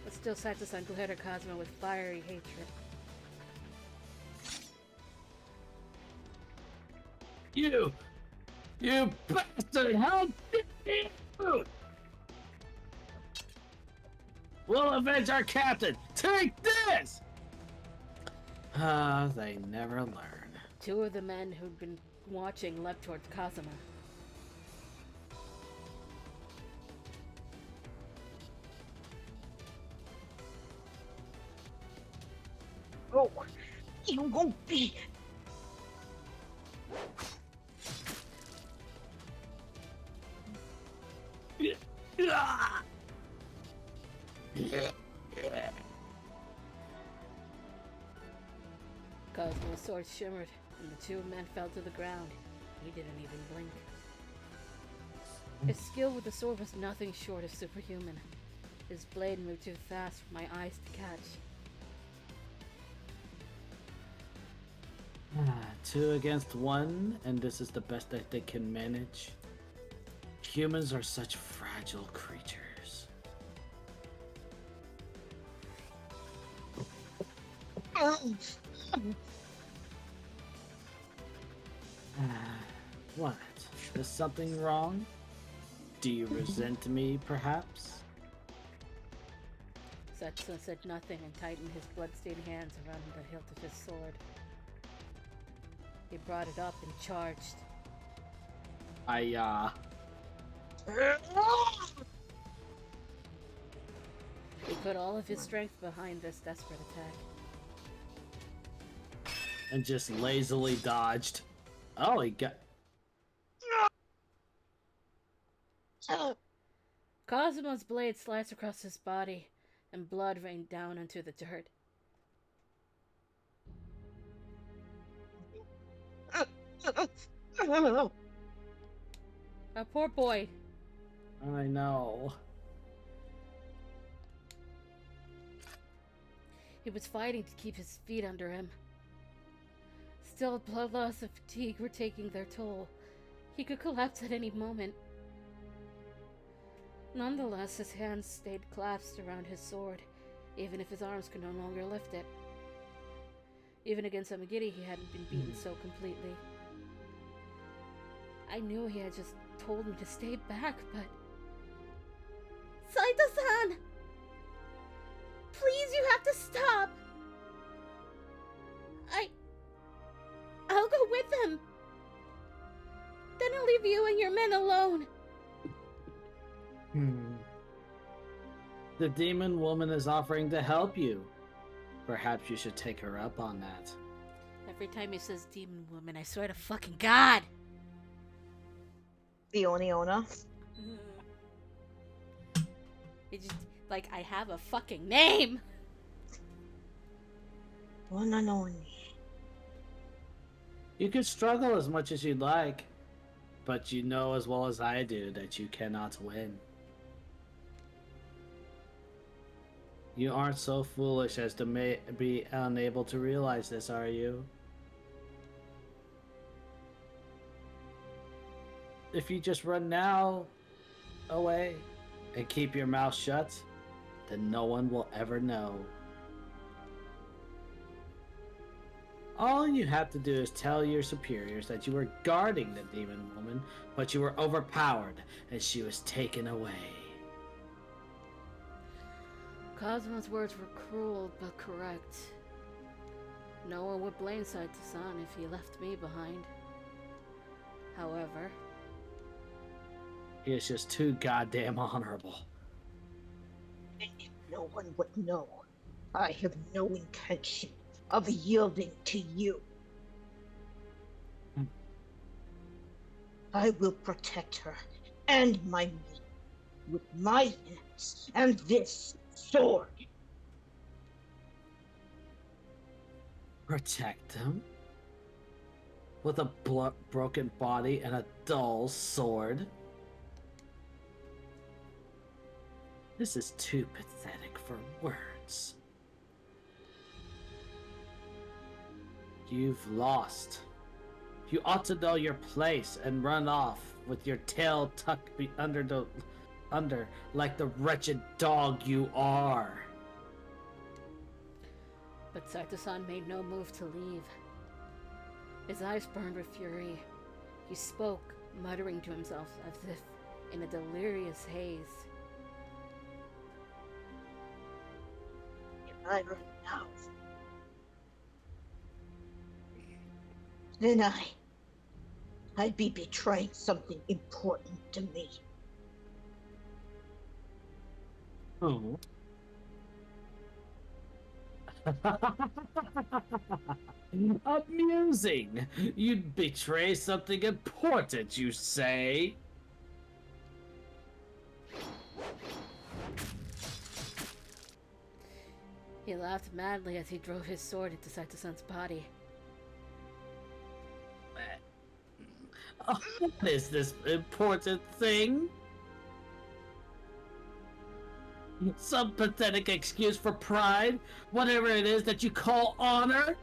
but still Satsun glared at Kazuma with fiery hatred. You bastard! How dare you! We'll avenge our captain! Take this! They never learn. Two of the men who'd been watching leapt towards Kazuma. Oh, you won't be. Kazuma's sword shimmered, and the two men fell to the ground. He didn't even blink. His skill with the sword was nothing short of superhuman. His blade moved too fast for my eyes to catch. 2 against 1, and this is the best that they can manage. Humans are such fragile creatures. What? Is something wrong? Do you resent me, perhaps? Satsun said nothing and tightened his blood-stained hands around the hilt of his sword. He brought it up and charged. He put all of his strength behind this desperate attack. And just lazily dodged. Oh, he got. Kazuma's blade sliced across his body, and blood rained down onto the dirt. Our poor boy. I know. He was fighting to keep his feet under him. Still, blood loss and fatigue were taking their toll. He could collapse at any moment. Nonetheless, his hands stayed clasped around his sword, even if his arms could no longer lift it. Even against Amagiri, he hadn't been beaten so completely. I knew he had just told me to stay back, but... Saito-san! Please, you have to stop! I'll go with him. Then I'll leave you and your men alone. The demon woman is offering to help you. Perhaps you should take her up on that. Every time he says demon woman, I swear to fucking God! The Oniona. It just, like, I have a fucking name! Onanoni. You can struggle as much as you'd like, but you know as well as I do that you cannot win. You aren't so foolish as to be unable to realize this, are you? If you just run now away and keep your mouth shut, then no one will ever know. All you have to do is tell your superiors that you were guarding the demon woman, but you were overpowered and she was taken away. Kazuma's words were cruel but correct. No one would blame Saito-san if he left me behind. However, He is just too goddamn honorable. And if no one would know, I have no intention of yielding to you. I will protect her and my men with my hands and this sword. Protect him? With a broken body and a dull sword? This is too pathetic for words. You've lost. You ought to know your place and run off with your tail tucked under like the wretched dog you are. but Saito-san made no move to leave. His eyes burned with fury. He spoke, muttering to himself as if in a delirious haze. If I run now, then I'd be betraying something important to me. Oh. Amusing. You'd betray something important, you say? He laughed madly as he drove his sword into Saito-san's body. What is this important thing? Some pathetic excuse for pride? Whatever it is that you call honor?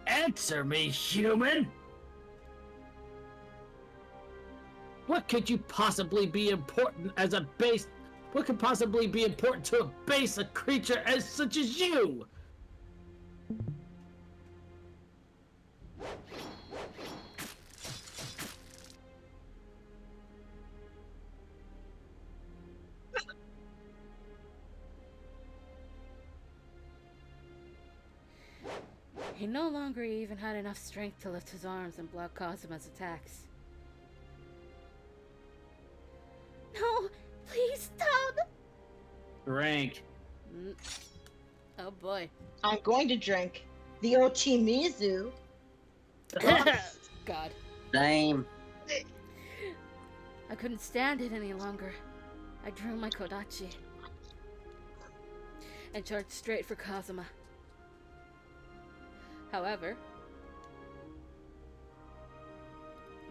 Answer me, human! What could you possibly be important as a base... What could possibly be important to a base a creature as such as you? He no longer even had enough strength to lift his arms and block Kazuma's attacks. No, please stop! Rank. Oh boy. I'm going to drink the Ochimizu. God. Same. I couldn't stand it any longer. I drew my Kodachi and charged straight for Kazuma.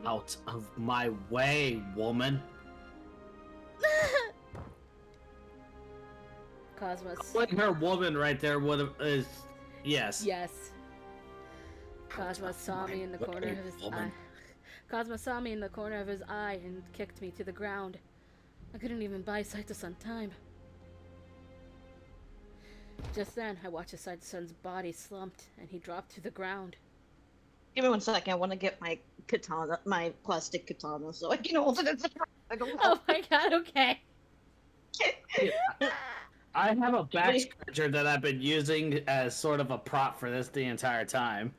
Out of my way, woman. Cosmos. Calling her woman right there would have is yes. Yes. Cosmos saw me in the corner of his eye. Cosmos saw me in the corner of his eye and kicked me to the ground. I couldn't even buy Saito-san time. Just then, I watched Saito-san's body slumped, and he dropped to the ground. Give me 1 second. I want to get my katana, my plastic katana, so I can hold it as a I don't have. Oh my god, okay. I have a back scratcher that I've been using as sort of a prop for this the entire time.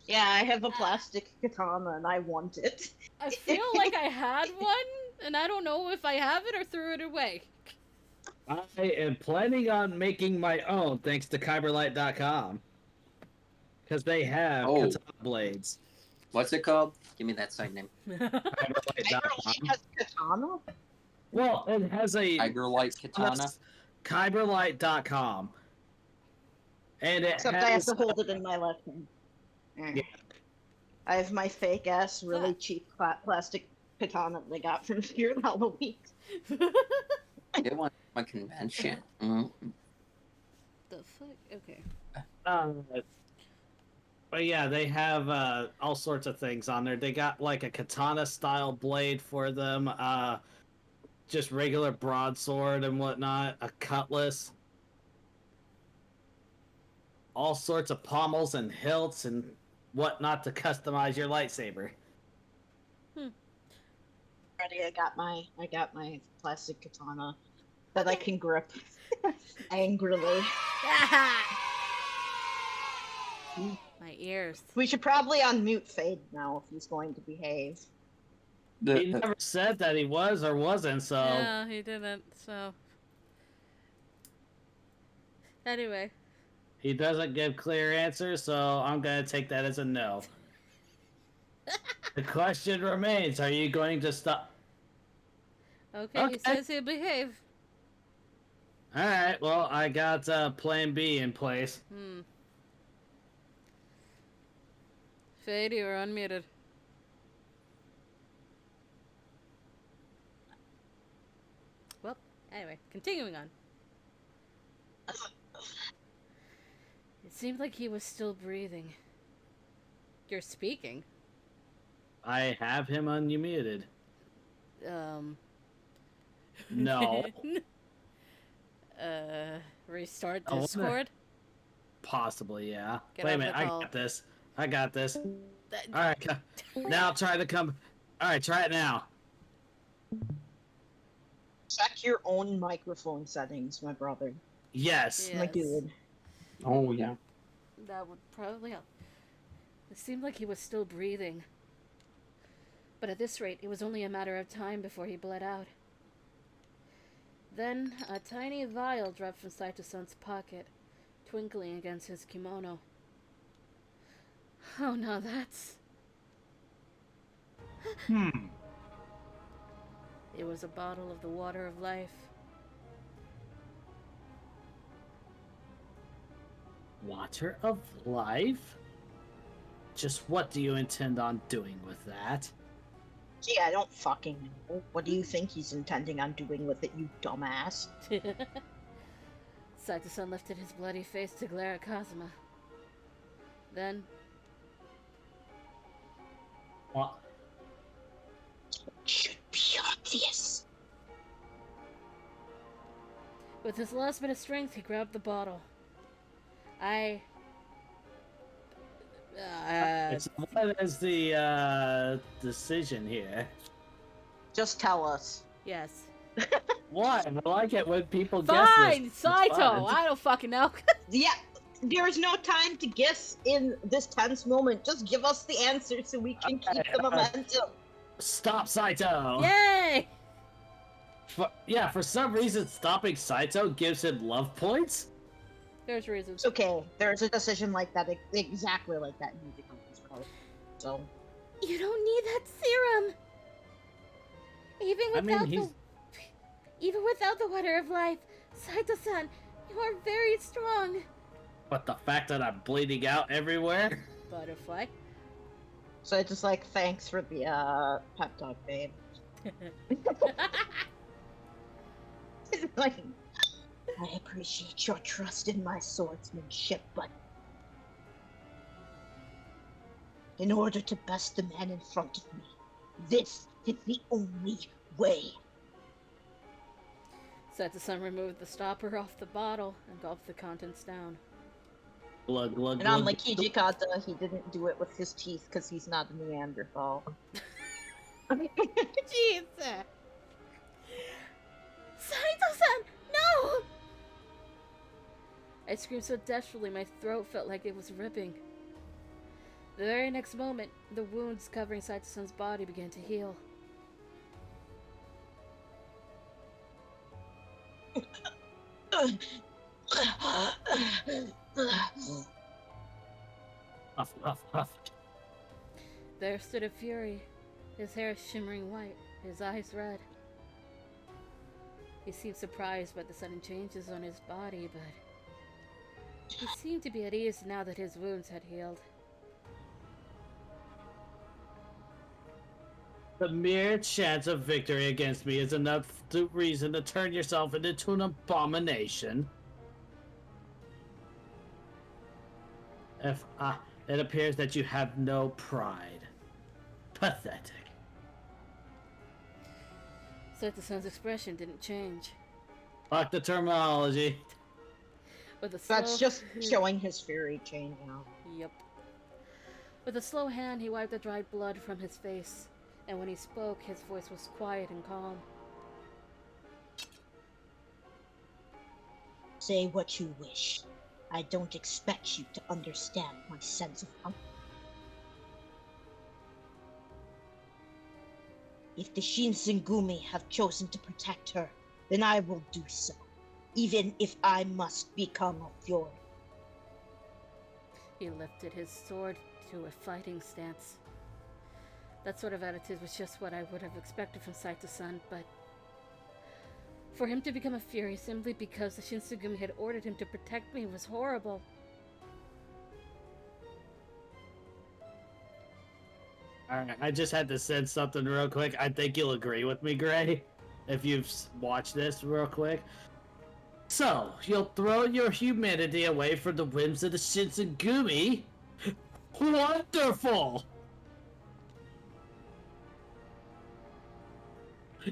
Yeah, I have a plastic katana and I want it. I feel like I had one, and I don't know if I have it or threw it away. I am planning on making my own thanks to kyberlight.com. Because they have katana blades. What's it called? Give me that site name. Kyberlight has katana? Well, it has a Tigerlight Katana. kyberlight.com. And it Except has, I have to hold it in my left hand. Yeah. I have my fake ass, really cheap plastic katana that I got from Spirit Halloween. Get one from a convention. Mm. The fuck? Okay. But yeah, they have all sorts of things on there. They got like a katana style blade for them, just regular broadsword and whatnot, a cutlass, all sorts of pommels and hilts and whatnot to customize your lightsaber. Already, I got my plastic katana that I can grip angrily. My ears. We should probably unmute Fade now if he's going to behave. He never said that he was or wasn't, so... Yeah, he didn't, so... Anyway. He doesn't give clear answers, so I'm gonna take that as a no. The question remains, are you going to stop? Okay, he says he'll behave. Alright, well, I got plan B in place. Fade, you are unmuted. Well, anyway, continuing on. It seemed like he was still breathing. You're speaking. I have him unmuted. No. Restart Oh, Discord? Possibly, yeah. Get Wait a off minute, the I call. got this. I got this. Alright, now try to come... Alright, try it now. Check your own microphone settings, my brother. Yes. My dude. Oh, yeah. That would probably help. It seemed like he was still breathing. But at this rate, it was only a matter of time before he bled out. Then, a tiny vial dropped from Saito-san's pocket, twinkling against his kimono. Oh no, that's... It was a bottle of the water of life. Water of life? Just what do you intend on doing with that? Gee, I don't fucking know. What do you think he's intending on doing with it, you dumbass? Saito-san lifted his bloody face to glare at Kazuma. Then, What? Should be obvious. with his last bit of strength, he grabbed the bottle. So what is the decision here? Just tell us. Yes. What? I like it when people guess Fine, this. It's Saito! fun. I don't fucking know. Yeah, there's no time to guess in this tense moment. Just give us the answer so we can keep the momentum. Stop Saito! Yay! For some reason, stopping Saito gives him love points? There's reasons. It's okay. There's a decision like that, exactly like that in Music Conference. So, You don't need that serum. Even without the water of life, Saito-san, you are very strong. But the fact that I'm bleeding out everywhere? Butterfly. So I just like, thanks for the pep talk, babe. Like, I appreciate your trust in my swordsmanship, but in order to best the man in front of me, this is the only way. Sato-san removed the stopper off the bottle and gulped the contents down. Glug, glug, And glug. unlike Hijikata, he didn't do it with his teeth because he's not a Neanderthal. Jesus! Saito-san, no! I screamed so desperately my throat felt like it was ripping. The very next moment, the wounds covering Saito-san's body began to heal. Huff, huff, huff. There stood a Fury, his hair shimmering white, his eyes red. He seemed surprised by the sudden changes on his body, but he seemed to be at ease now that his wounds had healed. The mere chance of victory against me is enough reason to turn yourself into an abomination. It appears that you have no pride. Pathetic. Sato-san's expression didn't change. Fuck the terminology. With a slow... That's just showing his fury chain now. Yep. With a slow hand, he wiped the dried blood from his face, and when he spoke, his voice was quiet and calm. Say what you wish. I don't expect you to understand my sense of hunger. If the Shinsengumi have chosen to protect her, then I will do so, even if I must become a Fury. He lifted his sword to a fighting stance. That sort of attitude was just what I would have expected from Saito-san, but for him to become a Fury simply because the Shinsengumi had ordered him to protect me was horrible. Alright, I just had to send something real quick. I think you'll agree with me, Gray, if you've watched this real quick. So, you'll throw your humanity away for the whims of the Shinsengumi? Wonderful!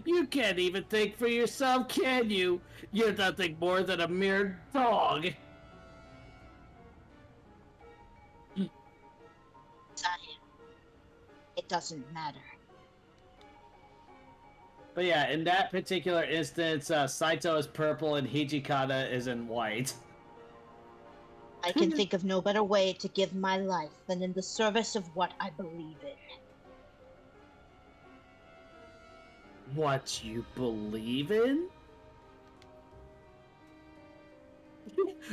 You can't even think for yourself, can you? You're nothing more than a mere dog. It doesn't matter. But yeah, in that particular instance, Saito is purple and Hijikata is in white. I can think of no better way to give my life than in the service of what I believe in. What you believe in?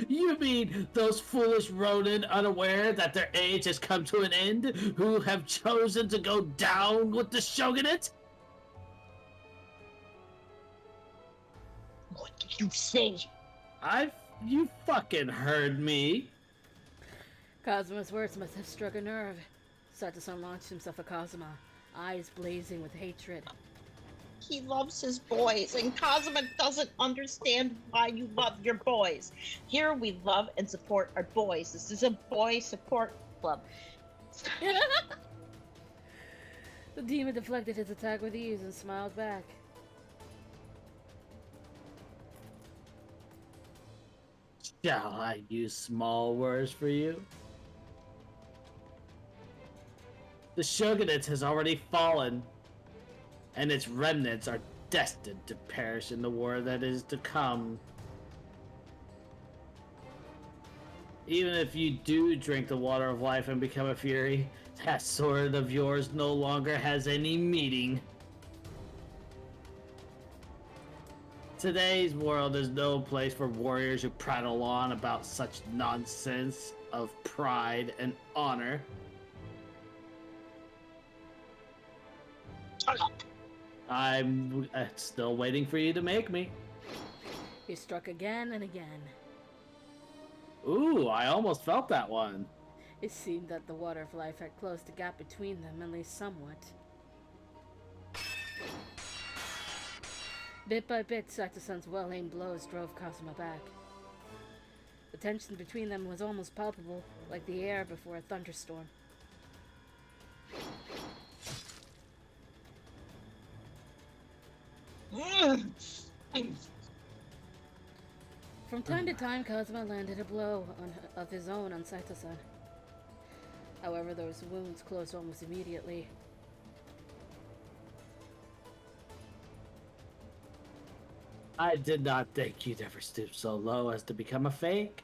You mean those foolish Ronin unaware that their age has come to an end, who have chosen to go down with the shogunate? What did you say? You fucking heard me. Kazuma's words must have struck a nerve. Sato-san launched himself at Kazuma, eyes blazing with hatred. He loves his boys, and Kazuma doesn't understand why you love your boys. Here we love and support our boys. This is a boy support club. The demon deflected his attack with ease and smiled back. Shall I use small words for you? The shogunate has already fallen, and its remnants are destined to perish in the war that is to come. Even if you do drink the water of life and become a Fury, that sword of yours no longer has any meaning. Today's world is no place for warriors who prattle on about such nonsense of pride and honor. Shut up. I'm still waiting for you to make me. He struck again and again. Ooh, I almost felt that one. It seemed that the water of life had closed the gap between them, at least somewhat. Bit by bit, Saito-san's well-aimed blows drove Kazuma back. The tension between them was almost palpable, like the air before a thunderstorm. From time to time, Kazuma landed a blow of his own on Saito-san. However, those wounds closed almost immediately. I did not think you'd ever stoop so low as to become a fake.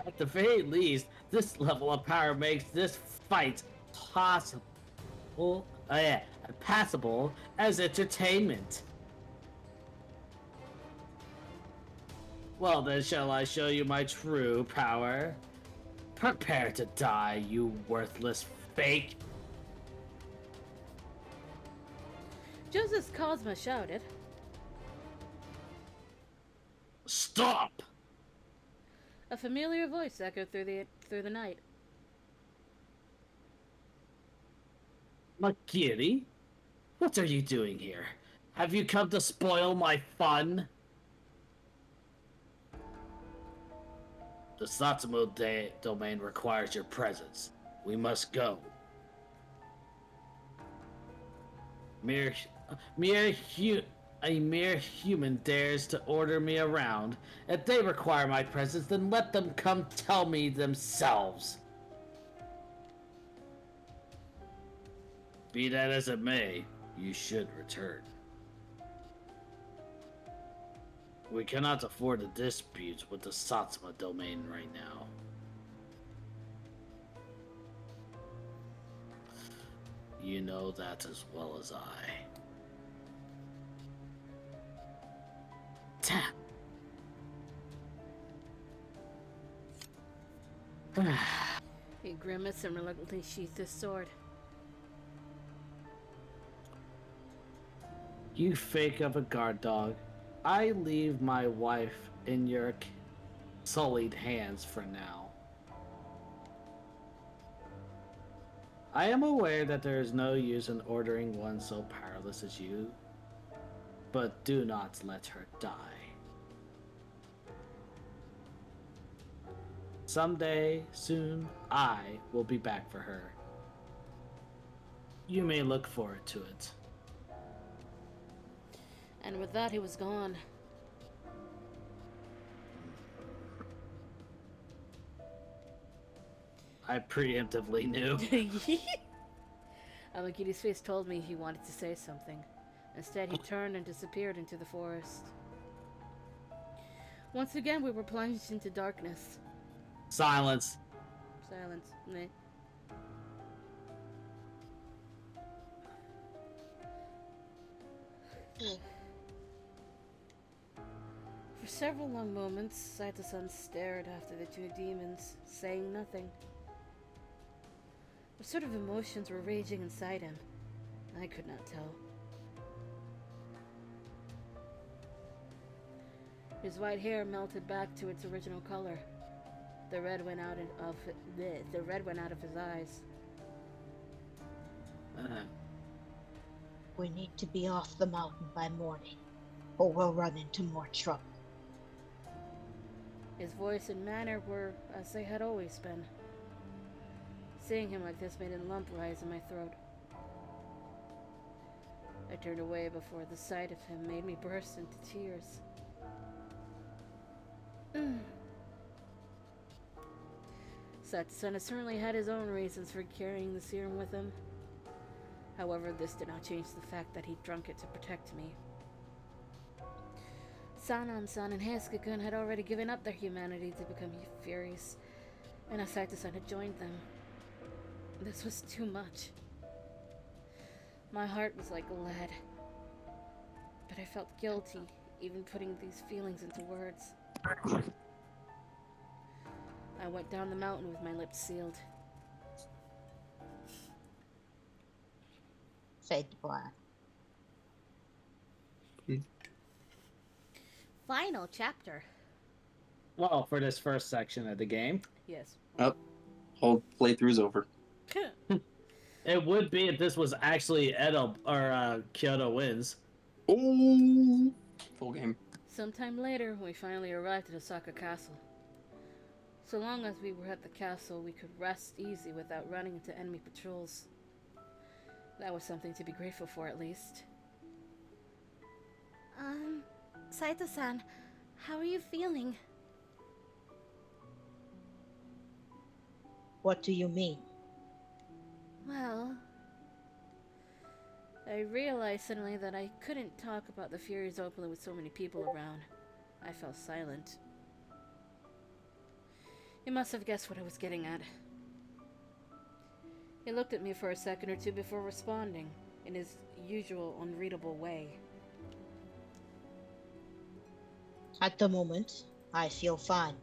At the very least, this level of power makes this fight possible. Passable as entertainment. Well then, shall I show you my true power? Prepare to die, you worthless fake. Just as Kazuma shouted, Stop! a familiar voice echoed through the night. Makiri? What are you doing here? Have you come to spoil my fun? The Satsumo domain requires your presence. We must go. A mere human dares to order me around. If they require my presence, then let them come tell me themselves. Be that as it may, you should return. We cannot afford a dispute with the Satsuma domain right now. You know that as well as I. Tap. He grimaced and reluctantly sheathed his sword. You fake of a guard dog. I leave my wife in your sullied hands for now. I am aware that there is no use in ordering one so powerless as you, but do not let her die. Someday, soon, I will be back for her. You may look forward to it. And with that, he was gone. I preemptively knew. Amakiri's face told me he wanted to say something. Instead, he turned and disappeared into the forest. Once again, we were plunged into darkness. Silence. Silence. Meh. For several long moments, Saito-san stared after the two demons, saying nothing. What sort of emotions were raging inside him? I could not tell. His white hair melted back to its original color. The red went out of his eyes. We need to be off the mountain by morning, or we'll run into more trouble. His voice and manner were as they had always been. Seeing him like this made a lump rise in my throat. I turned away before the sight of him made me burst into tears. Satsuna certainly had his own reasons for carrying the serum with him. However, this did not change the fact that he drunk it to protect me. Sanan-san and Heisuke-kun had already given up their humanity to become Furies, and Saito-san had joined them. This was too much. My heart was like lead, but I felt guilty even putting these feelings into words. I went down the mountain with my lips sealed. Fade to black. Final chapter. Well, for this first section of the game. Yes. Oh, whole playthrough's over. It would be if this was actually Edo or Kyoto wins. Oh, full game. Sometime later, we finally arrived at Osaka Castle. So long as we were at the castle, we could rest easy without running into enemy patrols. That was something to be grateful for, at least. Saito-san, how are you feeling? What do you mean? Well, I realized suddenly that I couldn't talk about the Furies openly with so many people around. I fell silent. He must have guessed what I was getting at. He looked at me for a second or two before responding, in his usual unreadable way. At the moment, I feel fine.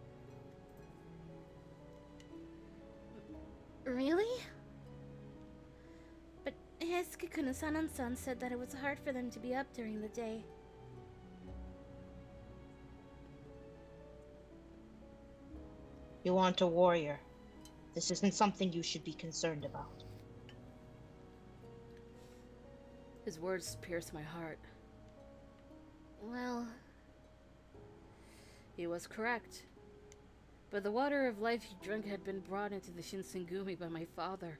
really? But Heisuke-kun and Sanan-san said that it was hard for them to be up during the day. You want a warrior. This isn't something you should be concerned about. His words pierced my heart. Well, He was correct. But the water of life he drank had been brought into the Shinsengumi by my father.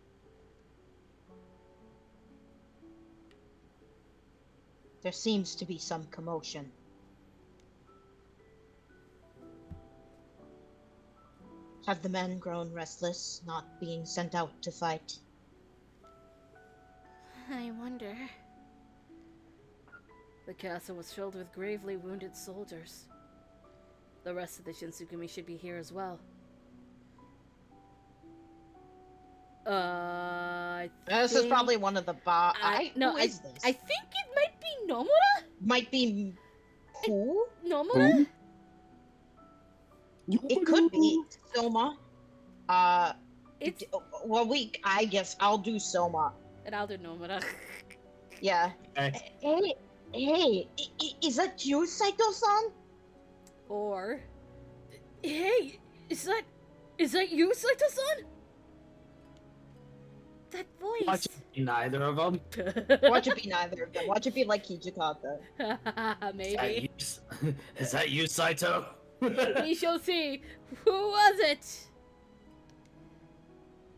There seems to be some commotion. Have the men grown restless, not being sent out to fight? I wonder. The castle was filled with gravely wounded soldiers. The rest of the Shinsengumi should be here as well. This is probably one of the No, who is this? I think it might be Nomura? Might be who? Nomura? It could be Soma. It's... Well, I guess I'll do Soma. And I'll do Nomura. Yeah. Okay. Hey, is that you, Saito-san? Or... Hey, is that you, Saito-san? That voice. Watch it be neither of them. Watch it be neither of them. Watch it be like Hijikata. Maybe. Is that you, Saito? We shall see. Who was it?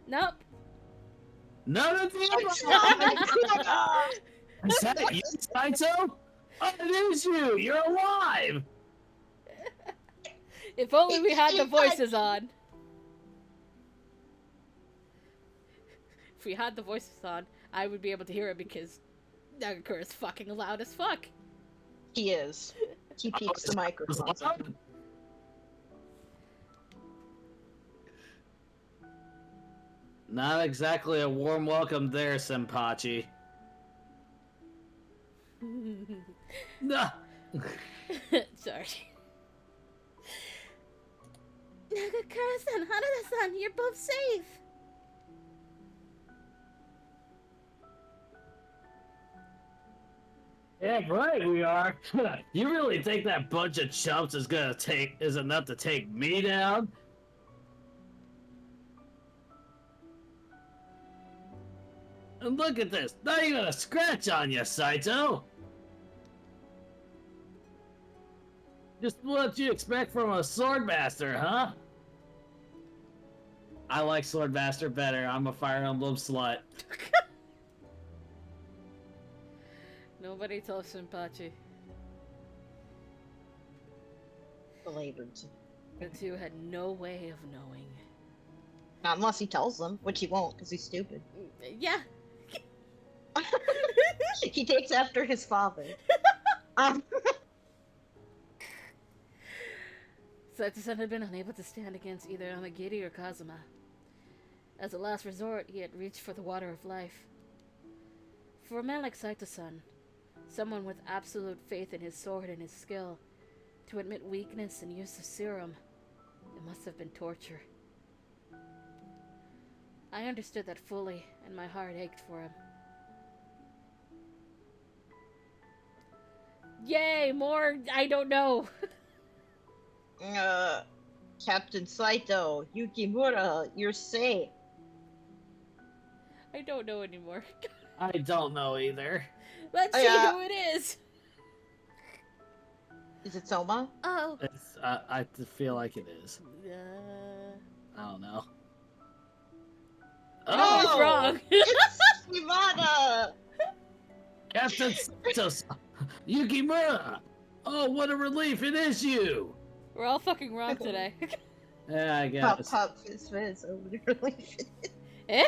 Nope. None of them. Is that you, Saito? Oh, it is you. You're alive. If only we had the voices on. If we had the voices on, I would be able to hear it because Nagakura is fucking loud as fuck. He is. He peeks the microphone. Not exactly a warm welcome there, Senpachi. Nah. Sorry. Nagakura-san, Hanada-san, you're both safe. Yeah, right, we are. You really think that bunch of chumps is enough to take me down? And look at this, not even a scratch on you, Saito. Just what you expect from a swordmaster, huh? I like swordmaster better. I'm a Fire Emblem slut. Nobody told Shinpachi. Belabored. The two had no way of knowing. Not unless he tells them, which he won't, because he's stupid. Yeah. He takes after his father. Saito-san had been unable to stand against either Amagiri or Kazuma. As a last resort, he had reached for the water of life. For a man like Saito-san, someone with absolute faith in his sword and his skill, to admit weakness and use of serum, it must have been torture. I understood that fully, and my heart ached for him. Yay, more I don't know. Captain Saito, Yukimura, you're safe. I don't know anymore. I don't know either. Let's see who it is. Is it Soma? Oh, It's I feel like it is. I don't know. I was wrong. It's Shimada! Captain Santos, Yukimura. Oh, what a relief! It is you. We're all fucking wrong today. Yeah, I Pop, guess. pop, fizz, over the relation. Eh?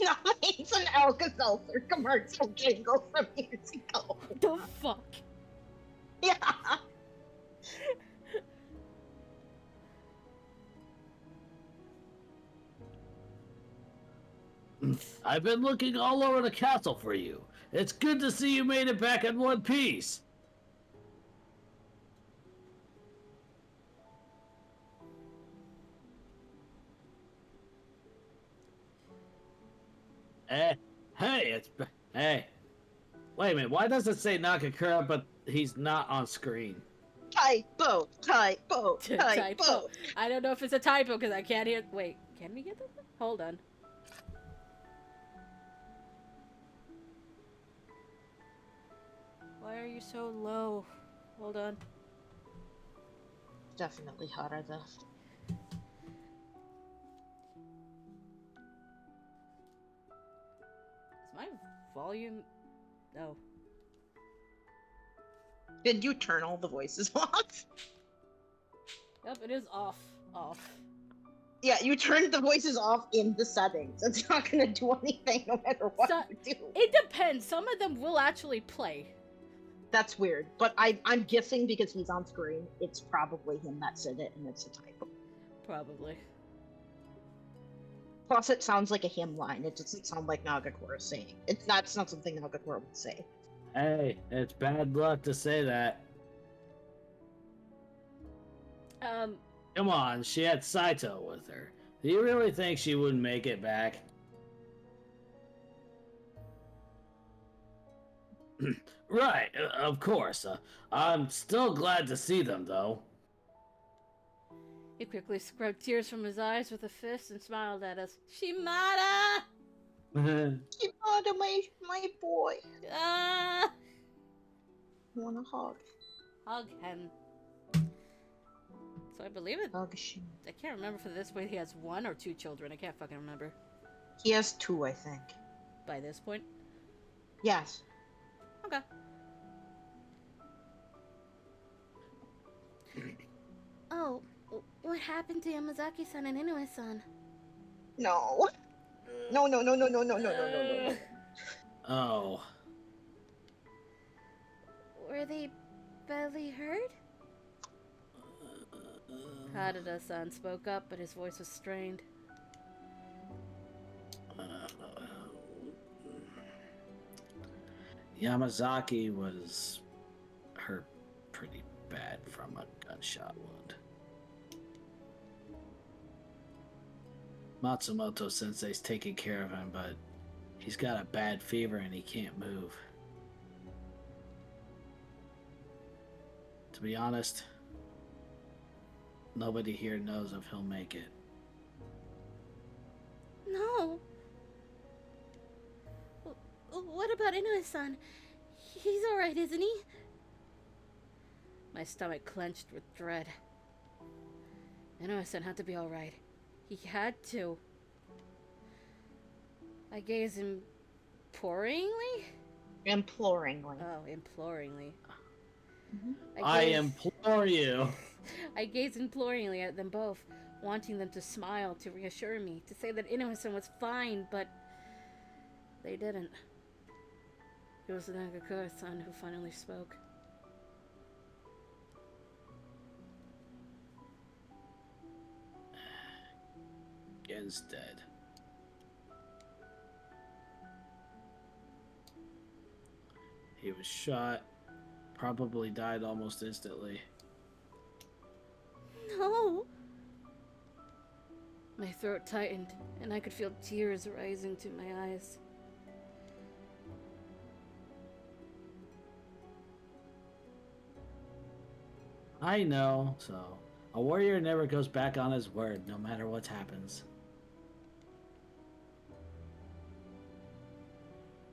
No, it's an Alka-Seltzer commercial jingle from years ago. The fuck? Yeah. I've been looking all over the castle for you. It's good to see you made it back in one piece. Hey, hey. Wait a minute, why does it say Nakakura, but he's not on screen? Typo, typo, typo. I don't know if it's a typo because I can't hear. Wait, can we get this? Hold on. Why are you so low? Hold on. Definitely hotter though. Is my volume? No. Did you turn all the voices off? Yep, it is off. Off. Yeah, you turned the voices off in the settings. It's not gonna do anything no matter what you do. It depends. Some of them will actually play. That's weird, but I'm guessing because he's on screen, it's probably him that said it, and it's a typo. Probably. Plus, it sounds like a hymn line. It doesn't sound like Nagakura saying. It's not something Nagakura would say. Hey, it's bad luck to say that. Come on, she had Saito with her. Do you really think she wouldn't make it back? Right, of course. I'm still glad to see them, though. He quickly scrubbed tears from his eyes with a fist and smiled at us. Shimada! Shimada, my boy. Ah! Wanna hug? Hug him. So I believe it. Hug Shimada. I can't remember for this point he has 1 or 2 children. I can't fucking remember. He has 2, I think. By this point. Yes. Okay. oh, what happened to Yamazaki-san and Inoue-san? No. No, no, no, no, no, no, no, no, no, no. Oh. Were they badly hurt? Harada-san spoke up, but his voice was strained. Yamazaki was hurt pretty bad from a gunshot wound. Matsumoto sensei's taking care of him, but he's got a bad fever and he can't move. To be honest, nobody here knows if he'll make it. No. What about Inoue-san? He's alright, isn't he? My stomach clenched with dread. Inoue-san had to be alright. He had to. I gazed imploringly? Imploringly. Oh, imploringly. I implore you. I gazed imploringly at them both, wanting them to smile, to reassure me, to say that Inoue-san was fine, but they didn't. It was Nagakura-san who finally spoke. Gen's dead. He was shot, probably died almost instantly. No. My throat tightened, and I could feel tears rising to my eyes. I know, so A warrior never goes back on his word, no matter what happens.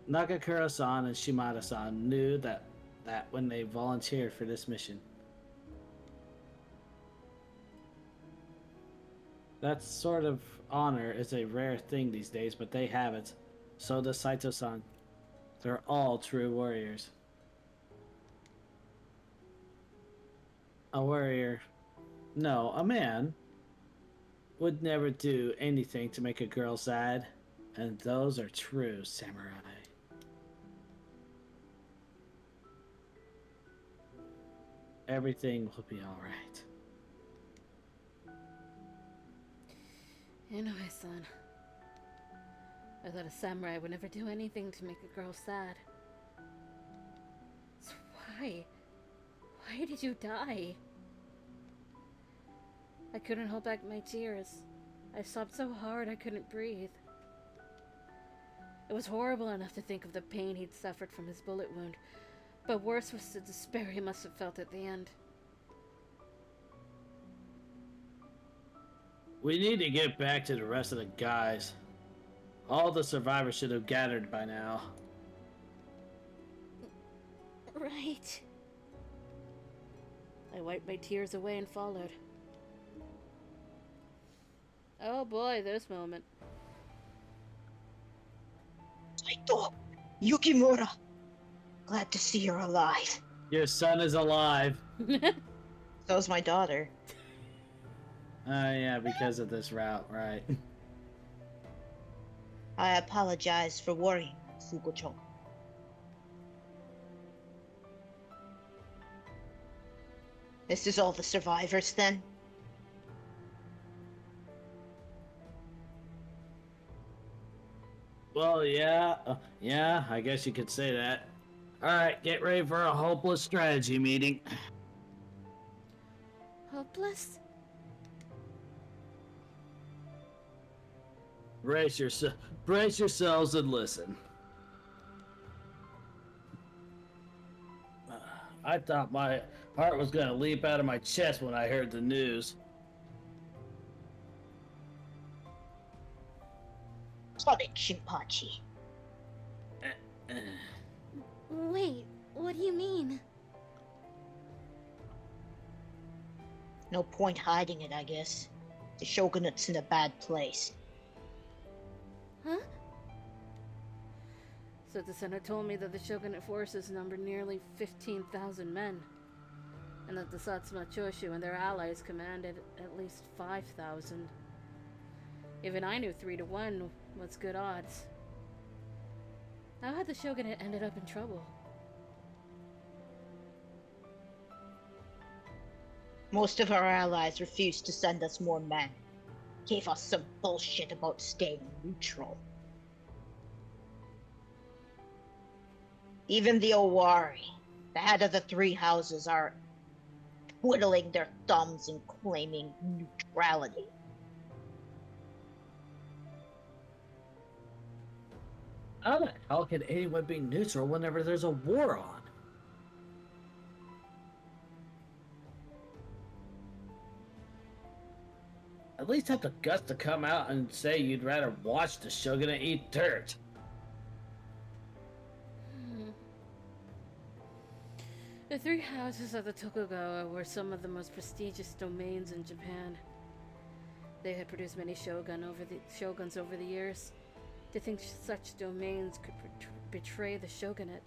Nagakura-san and Shimada-san knew that when they volunteered for this mission. That sort of honor is a rare thing these days, but they have it. So does Saito-san. They're all true warriors. A warrior, no, a man, would never do anything to make a girl sad, and those are true samurai. Everything will be alright. Anyway, son. I thought a samurai would never do anything to make a girl sad. So why? Why did you die? I couldn't hold back my tears. I sobbed so hard I couldn't breathe. It was horrible enough to think of the pain he'd suffered from his bullet wound, but worse was the despair he must have felt at the end. We need to get back to the rest of the guys. All the survivors should have gathered by now. Right. I wiped my tears away and followed. Oh boy, this moment. Saito! Yukimura! Glad to see you're alive. Your son is alive. So's my daughter. Yeah, because of this route, right. I apologize for worrying, Fugo-chan. This is all the survivors, then? Well, yeah, I guess you could say that. Alright, get ready for a hopeless strategy meeting. Hopeless? Brace yourselves and listen. I thought my heart was gonna leap out of my chest when I heard the news. Sonic Shinpachi. Wait, what do you mean? No point hiding it, I guess. The shogunate's in a bad place. Huh? So the Senate told me that the shogunate forces numbered nearly 15,000 men, and that the Satsuma Choshu and their allies commanded at least 5,000. Even I knew 3 to 1 was good odds. How had the shogunate ended up in trouble? Most of our allies refused to send us more men. Gave us some bullshit about staying neutral. Even the Owari, the head of the 3 houses, are twiddling their thumbs and claiming neutrality. How the hell can anyone be neutral whenever there's a war on? At least have the guts to come out and say you'd rather watch the shogunate eat dirt. The 3 houses of the Tokugawa were some of the most prestigious domains in Japan. They had produced many shoguns over the years. To think such domains could betray the shogunate.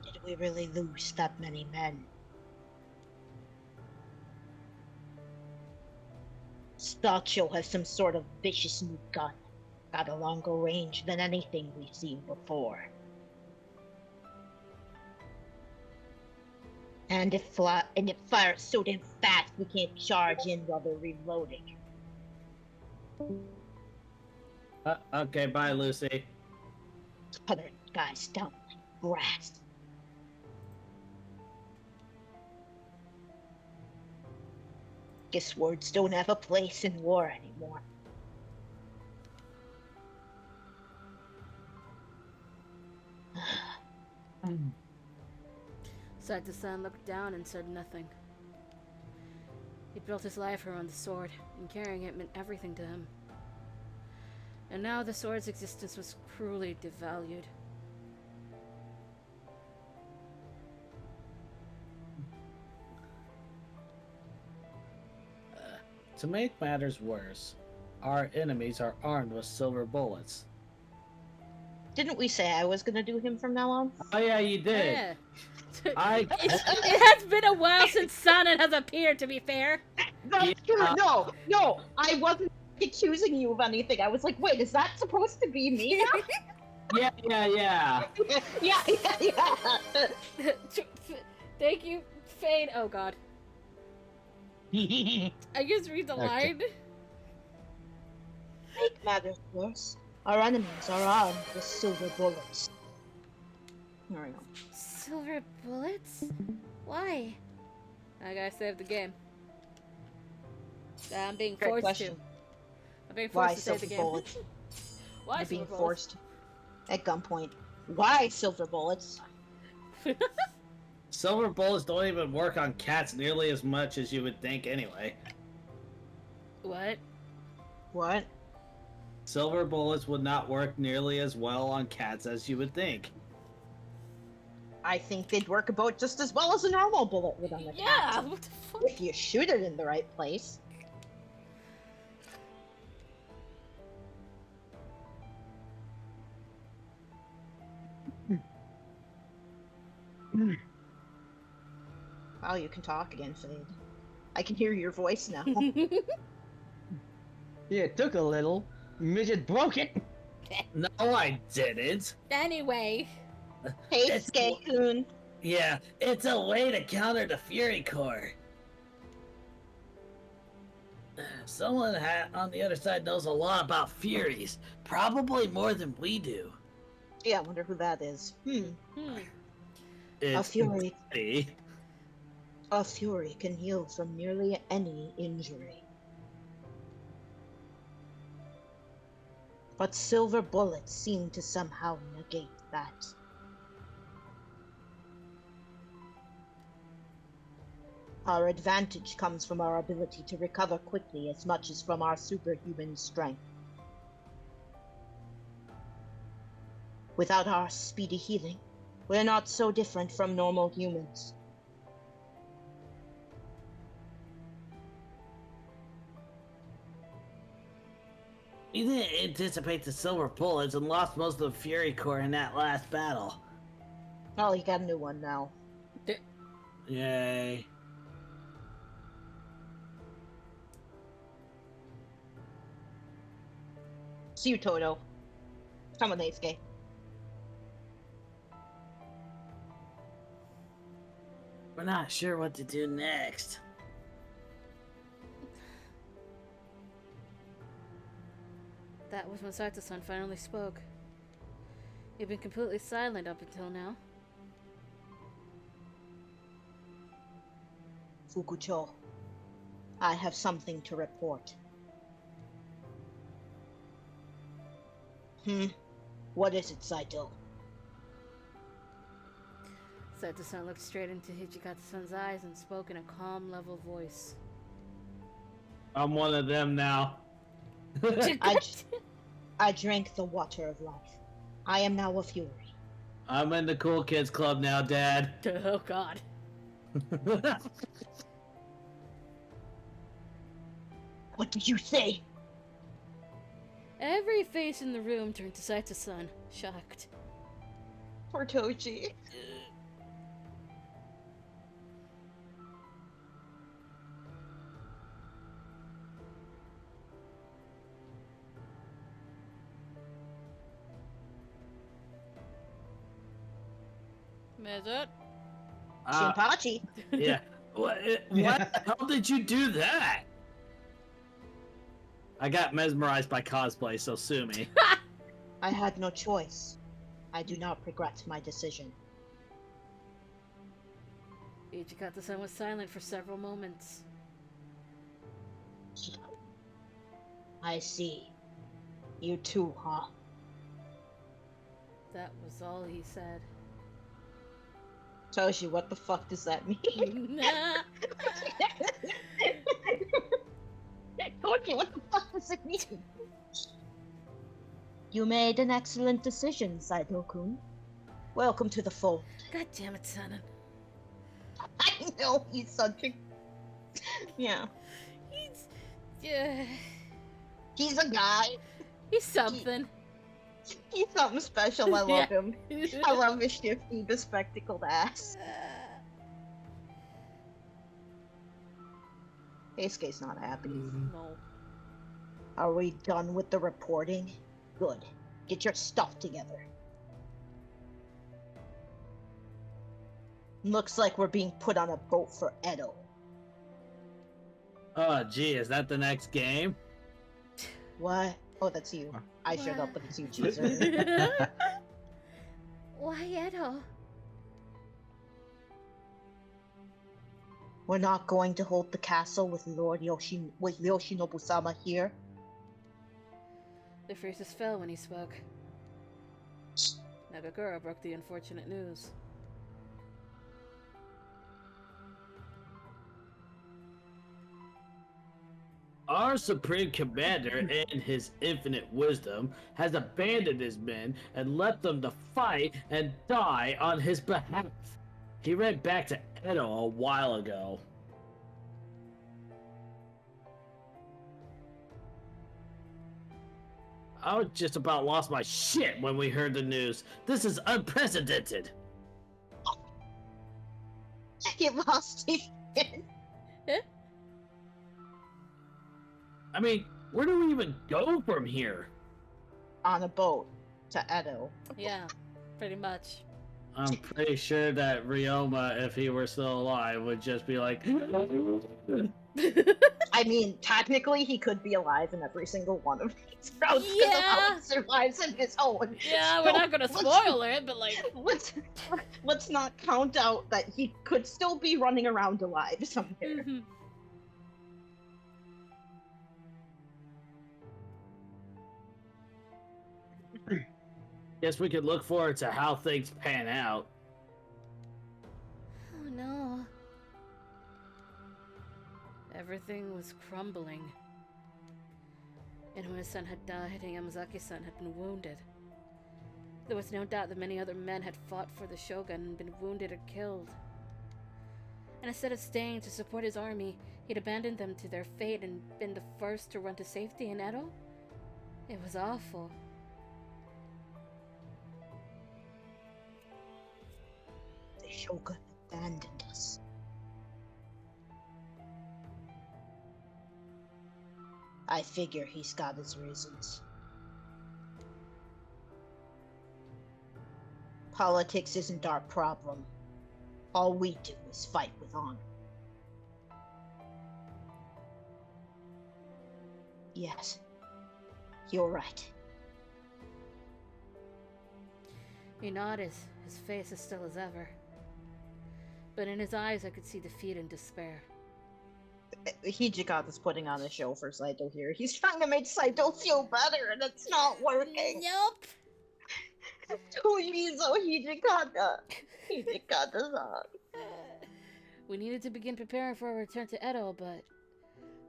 Did we really lose that many men? Stacho has some sort of vicious new gun. Got a longer range than anything we've seen before. And it fires so damn fast we can't charge in while they're reloading. Okay, bye, Lucy. Other guys down like grass. Guess words don't have a place in war anymore. Saito-san looked down and said nothing. He built his life around the sword, and carrying it meant everything to him. And now the sword's existence was cruelly devalued. To make matters worse, our enemies are armed with silver bullets. Didn't we say I was gonna do him from now on? Oh yeah, you did. Yeah. I It has been a while since Sonnet has appeared, to be fair. That's true. No, I wasn't accusing you of anything. I was like, wait, is that supposed to be me now? yeah. yeah. Thank you, Fade. Oh god. I just read the Okay. line. Make matters worse, our enemies are armed with silver bullets. There we go. Silver bullets? Why? I gotta save the game. I'm being Great forced question. to. I'm being forced Why to save the silver game. bullets? Why You're being silver forced at gunpoint. Why silver bullets? Silver bullets don't even work on cats nearly as much as you would think anyway. What? What? Silver bullets would not work nearly as well on cats as you would think. I think they'd work about just as well as a normal bullet would on the Yeah. cat. What the fuck? If you shoot it in the right place. Wow, you can talk again, Fade. I can hear your voice now. Yeah, it took a little. Midget broke it. No, I didn't. Anyway. Hey, It's- Skay-kun. Yeah, it's a way to counter the Fury Core. Someone on the other side knows a lot about Furies. Probably more than we do. Yeah, I wonder who that is. Hmm. It's Fury. me. A Fury can heal from nearly any injury. But silver bullets seem to somehow negate that. Our advantage comes from our ability to recover quickly as much as from our superhuman strength. Without our speedy healing, we're not so different from normal humans. You didn't anticipate the silver bullets and lost most of the Fury Core in that last battle. Oh, you got a new one now. Yay. See you, Toto. Come on, Aisuke. We're not sure what to do next. That was when Saito-san finally spoke. He'd been completely silent up until now. Fukucho, I have something to report. What is it, Saito? Saito-san looked straight into Hijikata-san's eyes and spoke in a calm, level voice. I'm one of them now. I drank the water of life. I am now a Fury. I'm in the cool kids club now, Dad. Oh god. What did you say? Every face in the room turned to Saito-san, shocked. Poor Toji. Is it? Shinpachi. Yeah. What the hell did you do that? I got mesmerized by cosplay, so sue me. I had no choice. I do not regret my decision. Hijikata-san was silent for several moments. I see. You too, huh? That was all he said. Toshi, what the fuck does that mean? Toshi, what the fuck does it mean? You made an excellent decision, Saito-kun. Welcome to the fold. God damn it, son. I know, he's such a... Yeah. Yeah. He's a guy. He's something. He's something special. I love Yeah. him. I love his shifty, bespectacled ass. Heisuke's not happy. No. Are we done with the reporting? Good. Get your stuff together. Looks like we're being put on a boat for Edo. Oh, gee, is that the next game? What? Oh, that's you. I showed up, What? but it's you, Cheezer. Why, Edo? We're not going to hold the castle with Yoshinobu-sama here. The phrases fell when he spoke. Nagakura broke the unfortunate news. Our supreme commander, in his infinite wisdom, has abandoned his men and left them to fight and die on his behalf. He ran back to Edo a while ago. I was just about lost my shit when we heard the news. This is unprecedented. He lost his shit. I mean, where do we even go from here? On a boat to Edo. Yeah, pretty much. I'm pretty sure that Ryoma, if he were still alive, would just be like, I mean, technically, he could be alive in every single one of these routes because of how Yeah. he survives in his own. Yeah, we're not gonna let's- spoil it, but like, Let's not count out that he could still be running around alive somewhere. mhm. guess we could look forward to how things pan out. Oh no. Everything was crumbling. Inoue-san had died and Yamazaki-san had been wounded. There was no doubt that many other men had fought for the shogun and been wounded or killed. And instead of staying to support his army, he'd abandoned them to their fate and been the first to run to safety in Edo? It was awful. The Shogun abandoned us. I figure he's got his reasons. Politics isn't our problem. All we do is fight with honor. Yes, you're right. He nodded, his face as still as ever. But in his eyes I could see defeat and despair. Hijikata's putting on a show for Saito here. He's trying to make Saito feel better, and it's not working. Nope! Tuimizo Hijikata. Hijikata-san. We needed to begin preparing for our return to Edo, but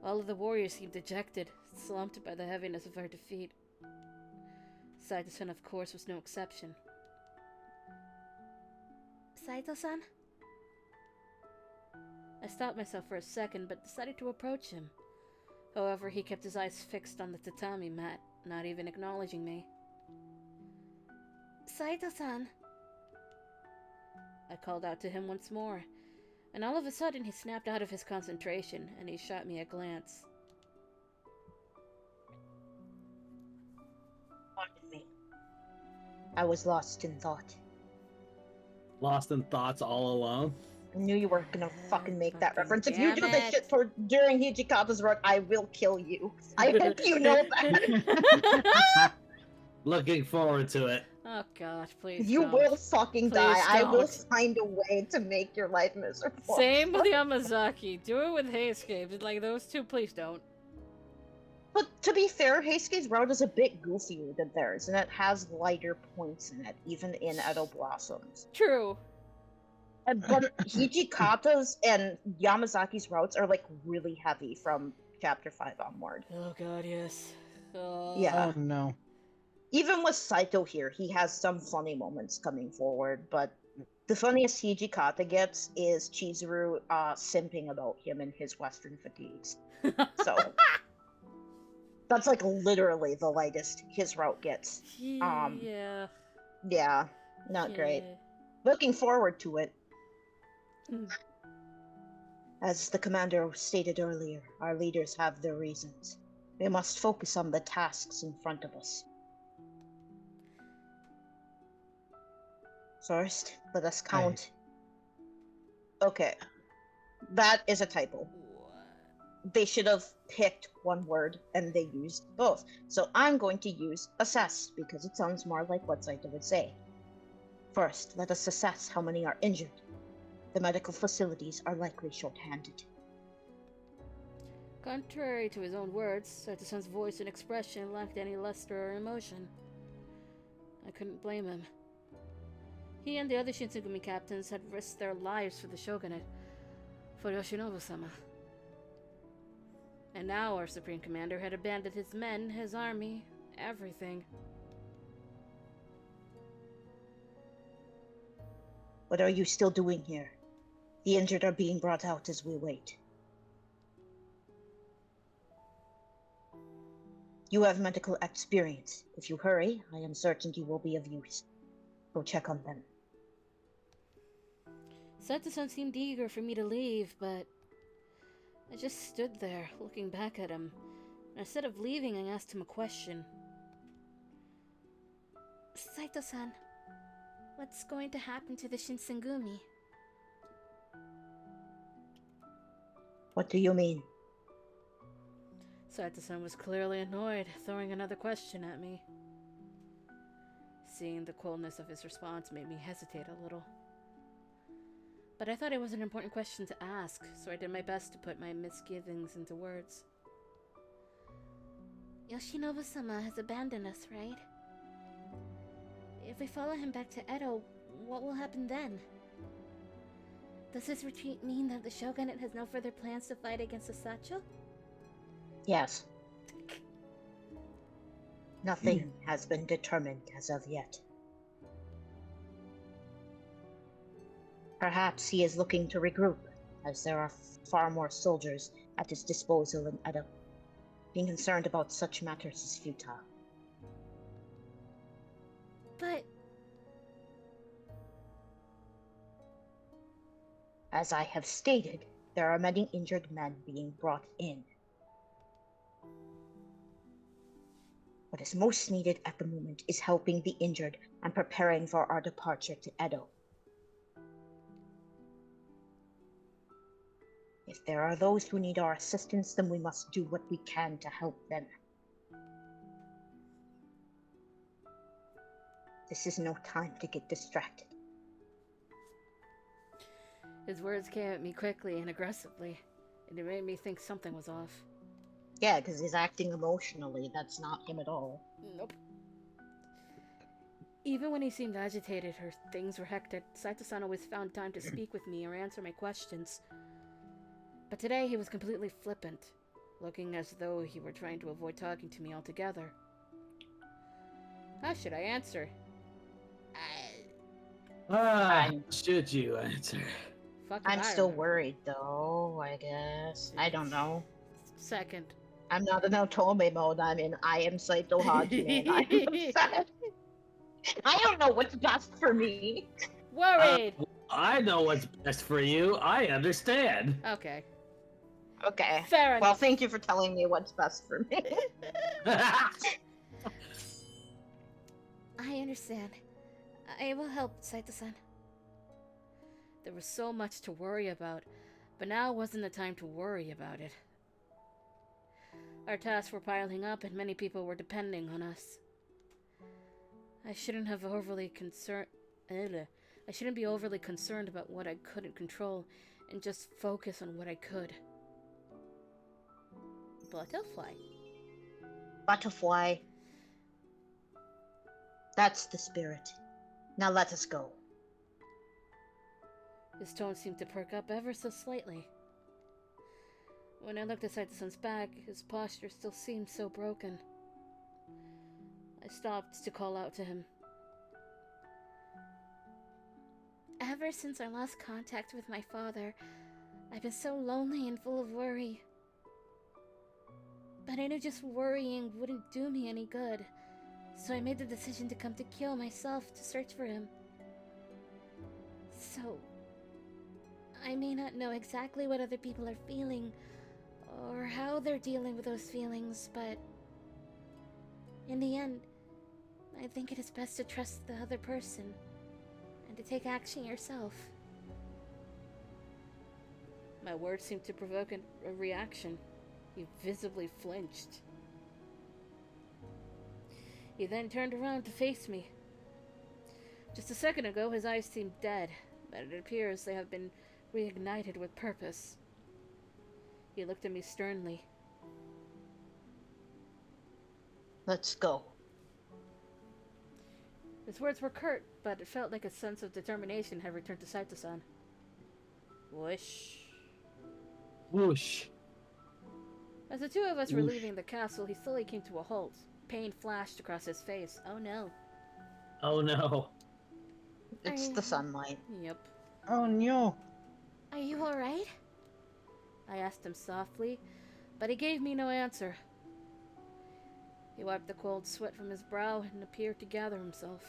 all of the warriors seemed dejected, slumped by the heaviness of our defeat. Saito-san, of course, was no exception. Saito-san? I stopped myself for a second, but decided to approach him. However, he kept his eyes fixed on the tatami mat, not even acknowledging me. Saito-san? I called out to him once more, and all of a sudden he snapped out of his concentration, and he shot me a glance. Pardon me. I was lost in thought. Lost in thoughts all alone. I knew you weren't gonna fucking make that Fucking reference. If you do damn this it. shit during Hijikata's run, I will kill you. I hope you know that. Looking forward to it. Oh god, please You don't. will fucking die. Please I will don't. find a way to make your life miserable. Same with Yamazaki. Do it with Heisuke. Like, those two, please don't. But to be fair, Heisuke's route is a bit goofier than theirs, and it has lighter points in it, even in Edo Blossoms. True. But Hijikata's and Yamazaki's routes are like really heavy from chapter 5 onward. Oh god, yes. Yeah. Oh no. Even with Saito here, he has some funny moments coming forward, but the funniest Hijikata gets is Chizuru simping about him and his Western fatigues. So that's like literally the lightest his route gets. Yeah. Yeah, not great. Yeah. Looking forward to it. Hmm. As the commander stated earlier, our leaders have their reasons. We must focus on the tasks in front of us. First, let us count. Okay, that is a typo. They should have picked one word and they used both. So I'm going to use assess because it sounds more like what Saito would say. First, let us assess how many are injured. The medical facilities are likely short-handed. Contrary to his own words, Saito-san's voice and expression lacked any luster or emotion. I couldn't blame him. He and the other Shinsengumi captains had risked their lives for the shogunate, for Yoshinobu-sama. And now our supreme commander had abandoned his men, his army, everything. What are you still doing here? The injured are being brought out as we wait. You have medical experience. If you hurry, I am certain you will be of use. Go check on them. Sato-san seemed eager for me to leave, but I just stood there, looking back at him. Instead of leaving, I asked him a question. Saito-san, what's going to happen to the Shinsengumi? What do you mean? Saito-san was clearly annoyed, throwing another question at me. Seeing the coldness of his response made me hesitate a little. But I thought it was an important question to ask, so I did my best to put my misgivings into words. Yoshinobu-sama has abandoned us, right? If we follow him back to Edo, what will happen then? Does his retreat mean that the shogunate has no further plans to fight against the Sacho? Yes. Nothing has been determined as of yet. Perhaps he is looking to regroup, as there are far more soldiers at his disposal in Edo. Being concerned about such matters is futile. But As I have stated, there are many injured men being brought in. What is most needed at the moment is helping the injured and preparing for our departure to Edo. If there are those who need our assistance, then we must do what we can to help them. This is no time to get distracted. His words came at me quickly and aggressively, and it made me think something was off. Yeah, because he's acting emotionally. That's not him at all. Nope. Even when he seemed agitated or things were hectic, Saito-san always found time to speak with me or answer my questions. But today he was completely flippant, looking as though he were trying to avoid talking to me altogether. How should I answer? Should you answer? Fuck if I'm I still remember. worried, though, I guess. I don't know. Second. I'm not in Otome mode. I'm in I am Saito Hajime, and I'm upset. I don't know what's best for me. Worried! I know what's best for you. I understand. Okay. Okay. Fair Well, enough. thank you for telling me what's best for me. I understand. I will help, Saito-san. There was so much to worry about, but now wasn't the time to worry about it. Our tasks were piling up and many people were depending on us. I shouldn't be overly concerned about what I couldn't control and just focus on what I could. Butterfly. Butterfly. That's the spirit. Now let us go. His tone seemed to perk up ever so slightly. When I looked at Saito-san's back, his posture still seemed so broken. I stopped to call out to him. Ever since I lost contact with my father, I've been so lonely and full of worry. But I knew just worrying wouldn't do me any good, so I made the decision to come to Kyo myself to search for him. So, I may not know exactly what other people are feeling, or how they're dealing with those feelings, but in the end, I think it is best to trust the other person, and to take action yourself. My words seemed to provoke a reaction. He visibly flinched. He then turned around to face me. Just a second ago, his eyes seemed dead, but it appears they have been reignited with purpose. He looked at me sternly. Let's go. His words were curt, but it felt like a sense of determination had returned to Saito-san. Whoosh. Whoosh. As the two of us were Whoosh. leaving the castle, he slowly came to a halt. Pain flashed across his face. Oh no. Oh no. It's the sunlight. Yep. Oh no! Are you alright? I asked him softly, but he gave me no answer. He wiped the cold sweat from his brow and appeared to gather himself.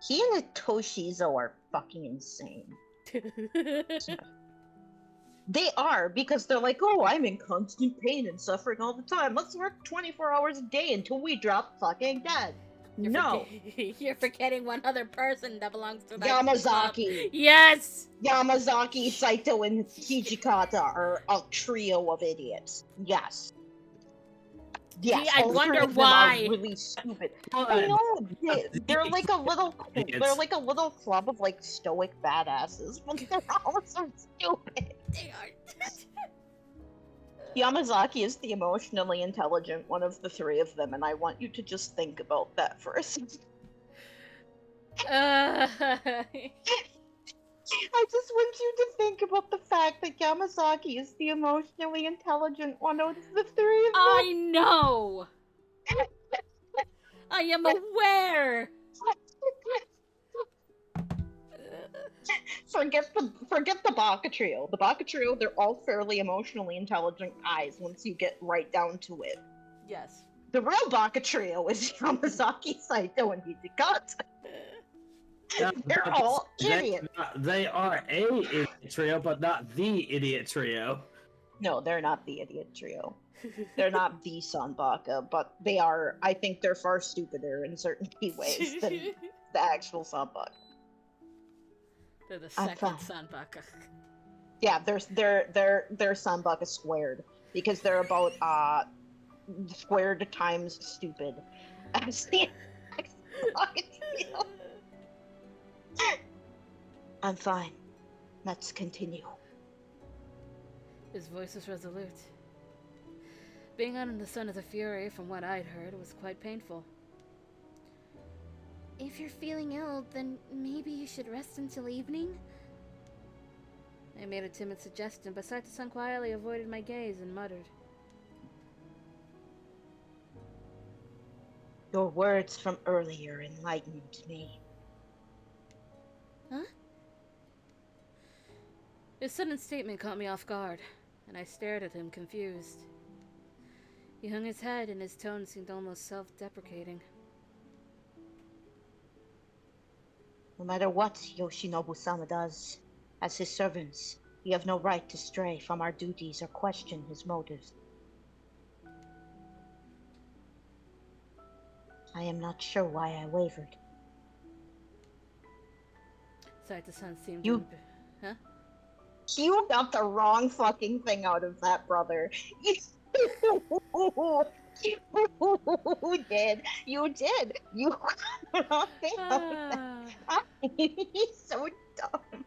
He and Toshizo are fucking insane. They are, because they're like, oh, I'm in constant pain and suffering all the time. Let's work 24 hours a day until we drop fucking dead. No. You're forgetting one other person that belongs to that Yamazaki. club. Yes! Yamazaki, Saito, and Hijikata are a trio of idiots. Yes. Yes, I all wonder three of them why. are really stupid. I But know they're like a little, Idiots. they're like a little club of like stoic badasses, but they're all so stupid. They are. Yamazaki is the emotionally intelligent one of the three of them, and I want you to just think about that for a second. I just want you to think about the fact that Yamazaki is the emotionally intelligent one of the three of them. I know! I am aware! Forget the Baka trio. The Baka trio, they're all fairly emotionally intelligent guys once you get right down to it. Yes. The real Baka trio is Yamazaki, Saito, and Hijikata. They're all idiots. They are a idiot trio, but not the idiot trio. No, they're not the idiot trio. They're not the Sanbaka, but they are. I think they're far stupider in certain key ways than the actual Sanbaka. They're the I'm second fine. Sanbaka. Yeah, they're Sanbaka squared because they're about squared times stupid. As the Sanbaka trio. I'm fine. Let's continue. His voice was resolute. Being out in the sun of the fury, from what I'd heard, was quite painful. If you're feeling ill, then maybe you should rest until evening? I made a timid suggestion, but Saito-san quietly avoided my gaze and muttered. Your words from earlier enlightened me. Huh? His sudden statement caught me off guard, and I stared at him, confused. He hung his head, and his tone seemed almost self-deprecating. No matter what Yoshinobu-sama does, as his servants, we have no right to stray from our duties or question his motives. I am not sure why I wavered. Saito-san seemed You- Huh? You got the wrong fucking thing out of that, brother. You did. You did. You got the wrong thing out of that. Ah. He's so dumb.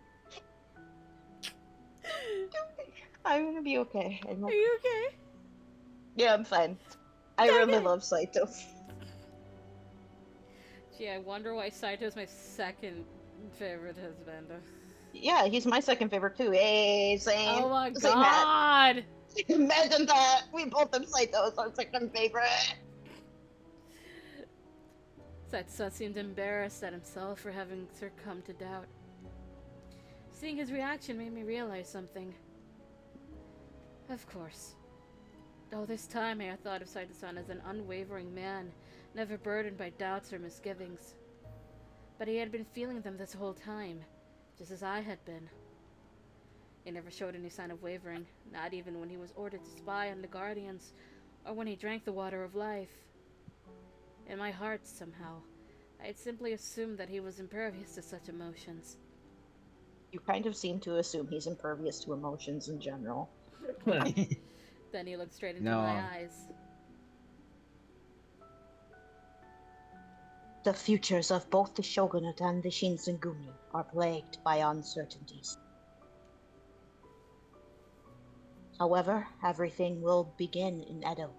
I'm gonna be okay. Are you okay? Yeah, I'm fine. I really love Saito. Gee, I wonder why Saito's my second favorite husband. Yeah, he's my second favorite too. Hey, same. Oh my Same hat. god! Imagine that. We both have Saito as our second favorite. Saito seemed embarrassed at himself for having succumbed to doubt. Seeing his reaction made me realize something. Of course. All this time I had thought of Saito-san as an unwavering man, never burdened by doubts or misgivings. But he had been feeling them this whole time, just as I had been. He never showed any sign of wavering, not even when he was ordered to spy on the Guardians, or when he drank the water of life. In my heart, somehow, I had simply assumed that he was impervious to such emotions. You kind of seem to assume he's impervious to emotions in general. Then he looked straight into No. my eyes. The futures of both the shogunate and the Shinsengumi are plagued by uncertainties. However, everything will begin in Edo.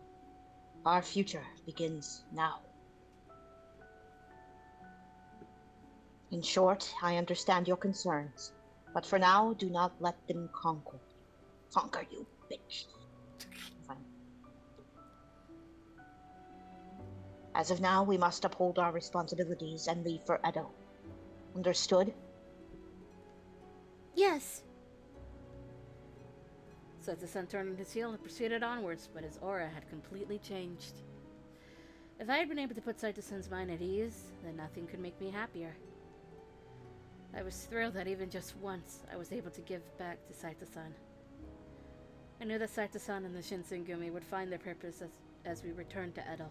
Our future begins now. In short, I understand your concerns, but for now, do not let them conquer you, bitch. Fine. As of now, we must uphold our responsibilities and leave for Edo. Understood? Yes. Saito-san turned on his heel and proceeded onwards, but his aura had completely changed. If I had been able to put Saito-san's mind at ease, then nothing could make me happier. I was thrilled that even just once, I was able to give back to Saito-san. I knew that Saito-san and the Shinsengumi would find their purpose as we returned to Edo.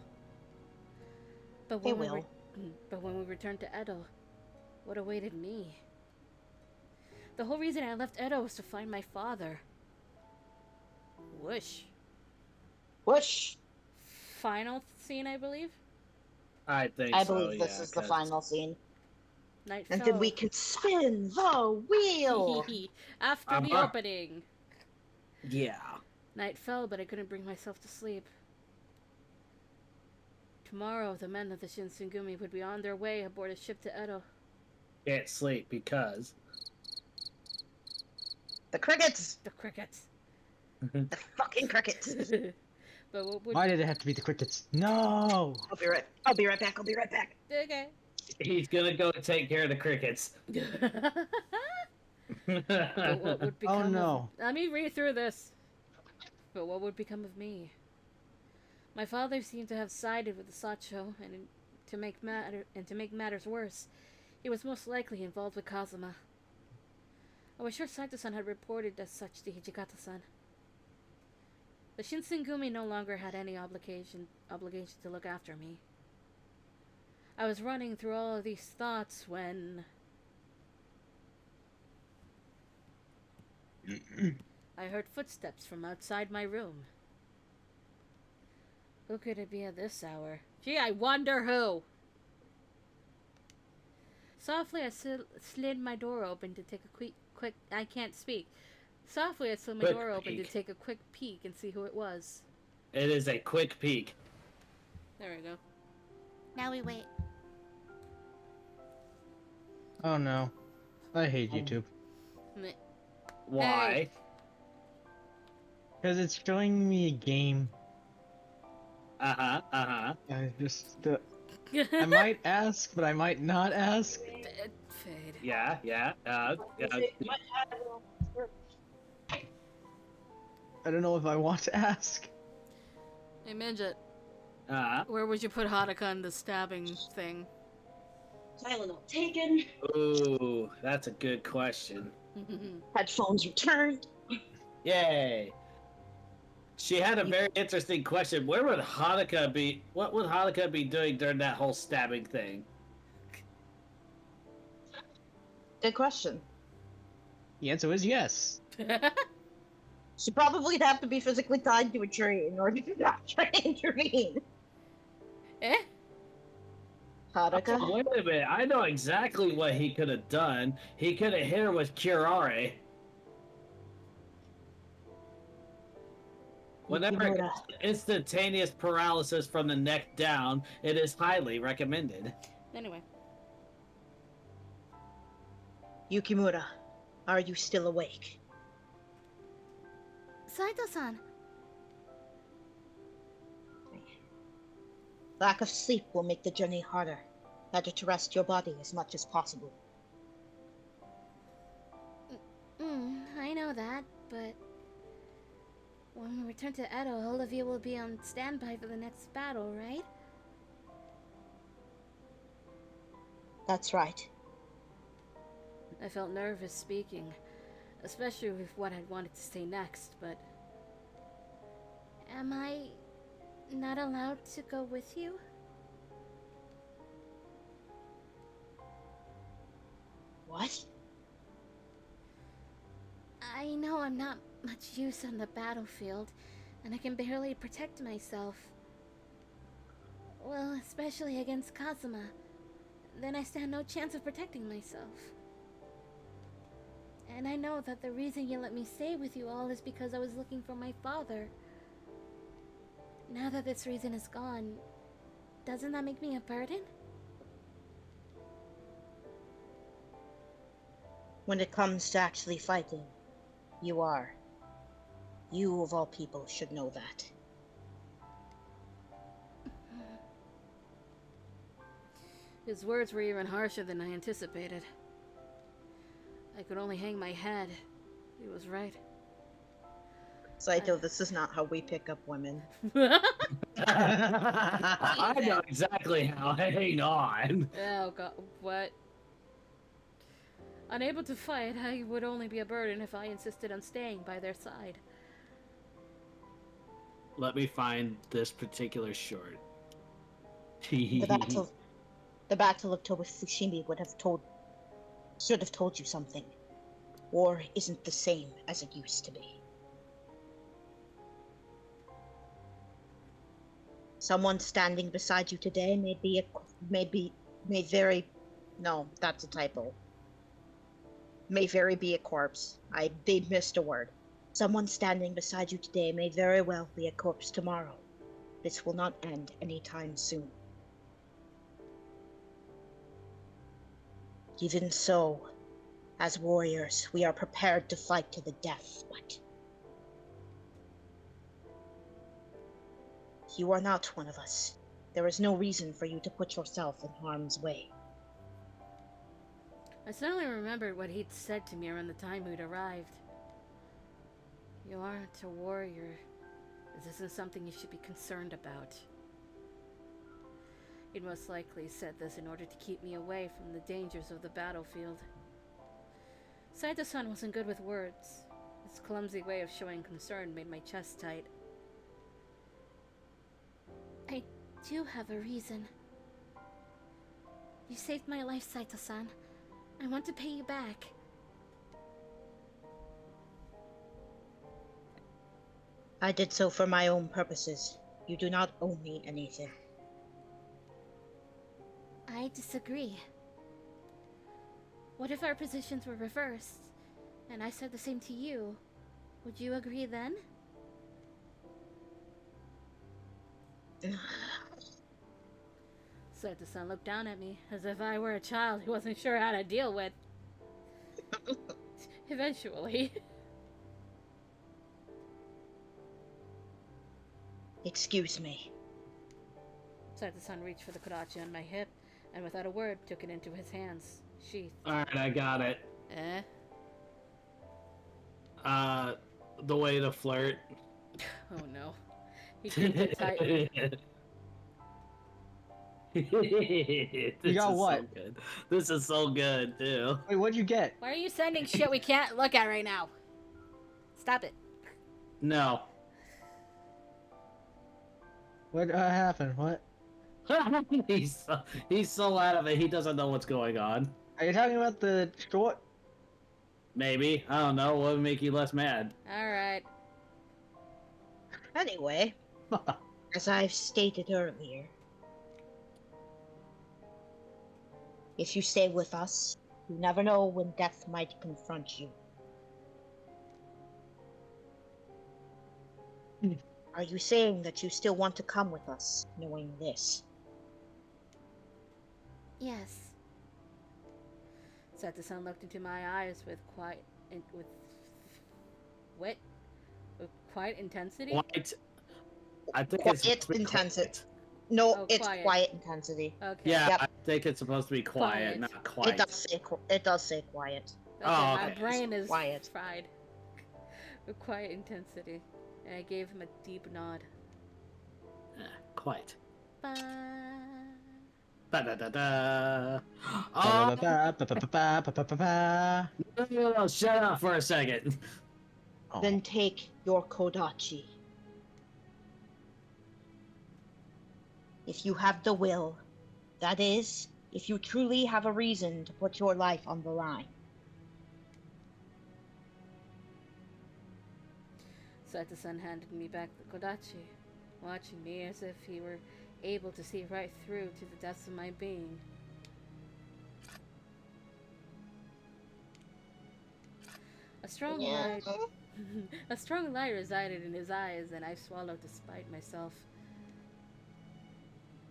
But They when will. But when we returned to Edo, what awaited me? The whole reason I left Edo was to find my father. Whoosh. Whoosh! Final scene, I believe? I think I so, believe this yeah, is the 'cause- final scene. Night And fell. then we can spin the wheel! After the Uh-huh. opening. Yeah. Night fell, but I couldn't bring myself to sleep. Tomorrow, the men of the Shinsengumi would be on their way aboard a ship to Edo. Can't sleep because. The crickets! The crickets. The fucking crickets! But what would... Why did it have to be the crickets? No! I'll be right back. Okay. He's gonna go take care of the crickets. But what would become Oh no. of... Let me read through this. But what would become of me? My father seemed to have sided with the Sacho, and to make matters worse, he was most likely involved with Kazuma. I was sure Saito-san had reported as such to Hijikata-san. The Shinsengumi no longer had any obligation to look after me. I was running through all of these thoughts when I heard footsteps from outside my room. Who could it be at this hour? Gee, I wonder who! Softly, I slid my door open to take a quick... I can't speak. Softly, I slid my Quick door open to peek. take a quick peek and see who it was. It is a quick peek. There we go. Now we wait. Oh no. I hate YouTube. Meh. Why? Because it's showing me a game. Uh-huh, uh-huh. I just... I might ask, but I might not ask. Fade. Yeah, yeah. I don't know if I want to ask. Hey, Midget, Uh-huh. where would you put Haruka in the stabbing thing? Tylenol taken. Ooh, that's a good question. Headphones returned. Yay. She had a very interesting question. Where would Hanukkah be? What would Hanukkah be doing during that whole stabbing thing? Good question. The answer is yes. She'd probably have to be physically tied to a tree in order to not try to intervene. Eh? Haruka? Wait a minute. I know exactly what he could have done. He could have hit her with Curare. Whenever Yukimura. instantaneous paralysis from the neck down, it is highly recommended. Anyway. Yukimura, Are you still awake? Saito-san, Lack of sleep will make the journey harder. Better to rest your body as much as possible. I know that, but when we return to Edo, all of you will be on standby for the next battle, right? That's right. I felt nervous speaking, especially with what I'd wanted to say next, but Am I not allowed to go with you? What? I know I'm not much use on the battlefield, and I can barely protect myself. Well, especially against Kazuma. Then I stand no chance of protecting myself. And I know that the reason you let me stay with you all is because I was looking for my father. Now that this reason is gone, doesn't that make me a burden? When it comes to actually fighting, you are. You, of all people, should know that. his words were even harsher than I anticipated. I could only hang my head. He was right. Saito, this is not how we pick up women. I know exactly how. Hang on. Oh god, what? Unable to fight, I would only be a burden if I insisted on staying by their side. Let me find this particular short. The battle of Tofushimi should have told you something. War isn't the same as it used to be. Someone standing beside you today that's a typo. May very be a corpse. They missed a word. Someone standing beside you today may very well be a corpse tomorrow. This will not end anytime soon. Even so, as warriors, we are prepared to fight to the death, but you are not one of us. There is no reason for you to put yourself in harm's way. I suddenly remembered what he'd said to me around the time we'd arrived. You aren't a warrior. This isn't something you should be concerned about. He'd most likely said this in order to keep me away from the dangers of the battlefield. Saito-san wasn't good with words. His clumsy way of showing concern made my chest tight. I do have a reason. You saved my life, Saito-san. I want to pay you back. I did so for my own purposes. You do not owe me anything. I disagree. What if our positions were reversed, and I said the same to you? Would you agree then? Saito-san looked down at me as if I were a child he wasn't sure how to deal with. Eventually. Excuse me. Saito-san reached for the kurachi on my hip, and without a word took it into his hands, sheathed. Alright, I got it. Eh? The way to flirt. Oh no. He gripped it tightly. You got what? So good. This is so good too. Wait, what'd you get? Why are you sending shit we can't look at right now? Stop it. No. What happened? What? he's so out of it. He doesn't know what's going on. Are you talking about the short? Maybe, I don't know. What would make you less mad? Alright. Anyway, as I've stated earlier, if you stay with us, you never know when death might confront you. Are you saying that you still want to come with us, knowing this? Yes. Sato-san looked into my eyes with wit, with quiet intensity. Quite. I think Quiet it's supposed to be intensity. quiet. No, Oh, it's quiet. quiet intensity. Okay. Yeah, Yep. I think it's supposed to be quiet, Quiet. not quiet. It does say quiet. Okay, Oh, my okay. brain is Quiet. fried. With quiet intensity. And I gave him a deep nod. Quiet. Bye. Ba-da-da-da. Oh, Ba-ba-ba-ba-ba-ba-ba-ba-ba. no, shut up for a second. Oh. Then take your Kodachi. If you have the will, that is, if you truly have a reason to put your life on the line. Sato-san handed me back the Kodachi, watching me as if he were able to see right through to the depths of my being. A strong light a strong light resided in his eyes, and I swallowed despite myself.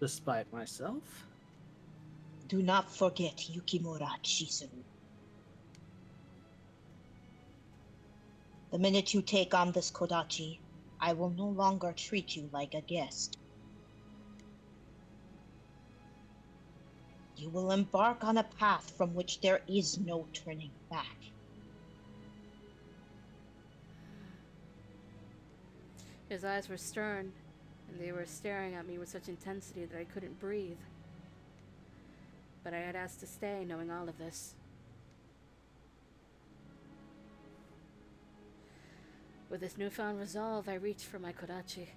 Despite myself? Do not forget Yukimura Chisuru. The minute you take on this Kodachi, I will no longer treat you like a guest. You will embark on a path from which there is no turning back. His eyes were stern, and they were staring at me with such intensity that I couldn't breathe. But I had asked to stay, knowing all of this. With this newfound resolve, I reached for my Kodachi.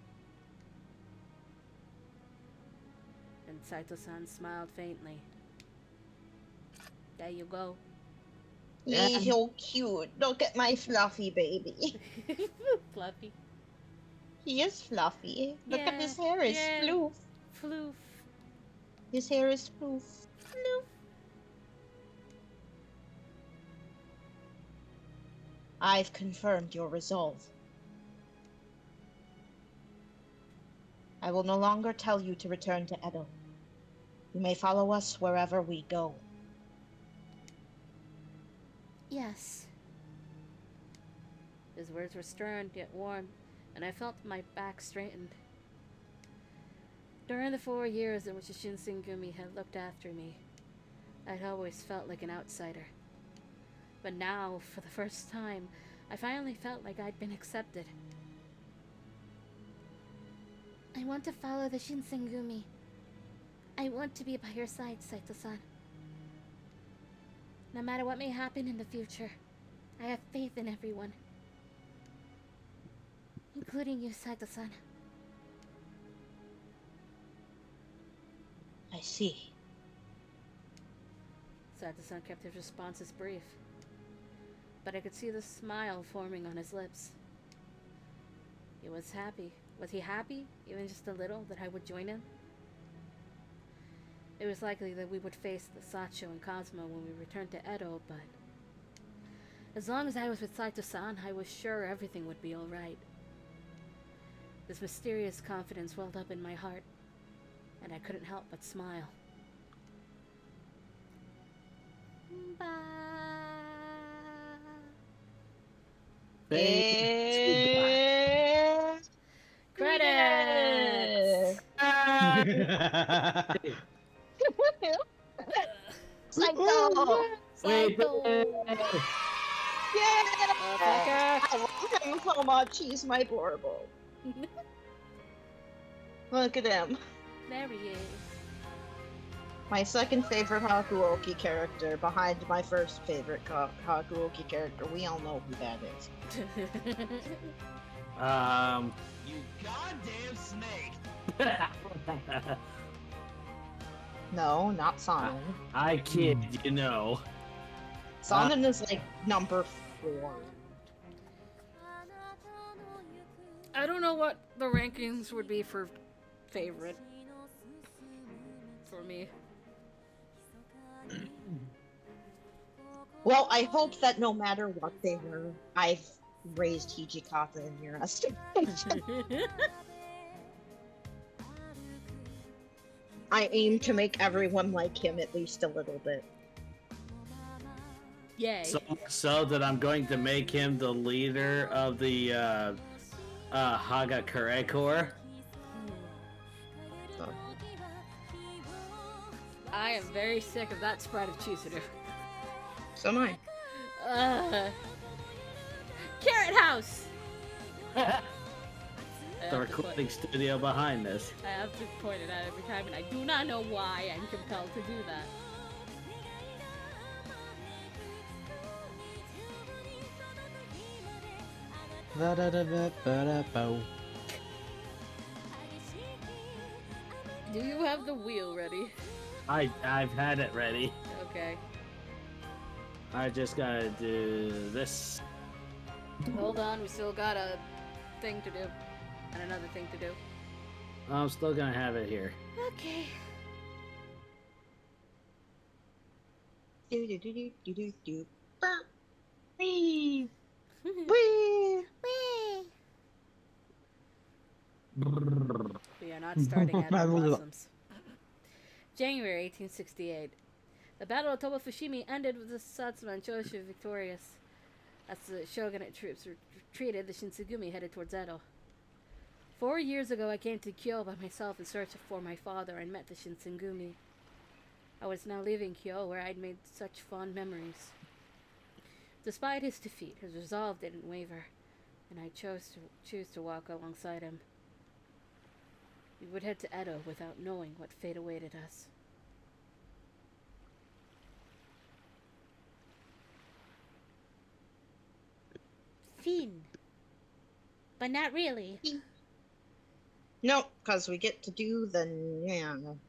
And Saito-san smiled faintly. There you go. He's so cute. Look at my fluffy baby. Fluffy. He is fluffy. Look at Yeah, his hair is yeah. floof. Floof. His hair is floof. Floof. I've confirmed your resolve. I will no longer tell you to return to Edo. You may follow us wherever we go. Yes. His words were stern yet warm, and I felt my back straightened. During the 4 years in which the Shinsengumi had looked after me, I'd always felt like an outsider. But now, for the first time, I finally felt like I'd been accepted. I want to follow the Shinsengumi. I want to be by your side, Saito-san. No matter what may happen in the future, I have faith in everyone. Including you, Saito-san. I see. Sato-san kept his responses brief, but I could see the smile forming on his lips. He was happy. Was he happy, even just a little, that I would join him? It was likely that we would face the Sacho and Cosmo when we returned to Edo, but as long as I was with Saito-san, I was sure everything would be alright. This mysterious confidence welled up in my heart, and I couldn't help but smile. Bye. And... Credits! Psycho! Psycho! Yeah! Motherfucker! I love him so much. He's my adorable. Look at him. There he is. My second favorite Hakuoki character, behind my first favorite Hakuoki character. We all know who that is. You goddamn snake! No, not Sonnen. I kid, you know. Sonnen is like number 4. I don't know what the rankings would be for favorite. For me. Well, I hope that no matter what they were, I've raised Hijikata in your estimation. I aim to make everyone like him at least a little bit. Yay. So that I'm going to make him the leader of the Hakuoki Corps. I am very sick of that spread of Chisudu. So am I. Carrot House! The recording studio behind this. I have to point it out every time, and I do not know why I'm compelled to do that. Do you have the wheel ready? I've had it ready. Okay. I just gotta do this. Hold on, we still got a thing to do. And another thing to do. I'm still gonna have it here. Okay. Do do do do do do do. Wee. Wee. We are not starting at the Blossoms. January 1868. The Battle of Toba-Fushimi ended with the Satsuma and Choshu victorious. As the shogunate troops retreated, the Shinsengumi headed towards Edo. 4 years ago, I came to Kyo by myself in search for my father and met the Shinsengumi. I was now leaving Kyo, where I'd made such fond memories. Despite his defeat, his resolve didn't waver, and I choose to walk alongside him. We would head to Edo without knowing what fate awaited us. Fin. But not really. No, because we get to do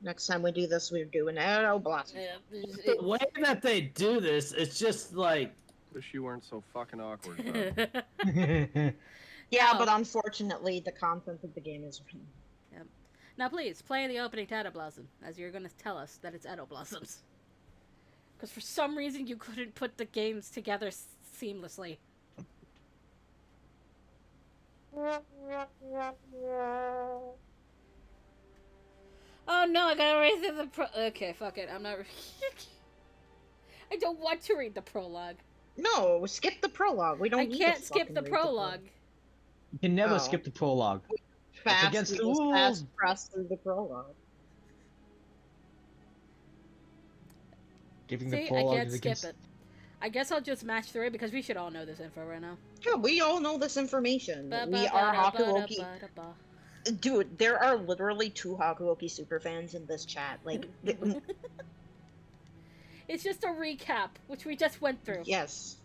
next time we do this, we're doing Arrow Blossom. The way that they do this, it's just like. Wish you weren't so fucking awkward. Yeah, No. but unfortunately, the content of the game is. Yep. Now please, play the opening to Edo Blossom, as you're going to tell us that it's Edo Blossoms. Because for some reason you couldn't put the games together seamlessly. Oh no, I gotta read through the okay, fuck it, I'm not I don't want to read the prologue. No, skip the prologue. We don't. I need can't to skip fucking the read prologue. You can never Oh. skip the prologue. Fast, against we the just rules. fast press through the prologue. Giving See, the I prologue can't is skip against... it. I guess I'll just match through it because we should all know this info right now. Yeah, we all know this information. Ba, We ba, are ba, da, ba, da, Hakuoki. ba, da, ba. Dude, there are literally 2 Hakuoki superfans in this chat. Like, It's just a recap, which we just went through. yes.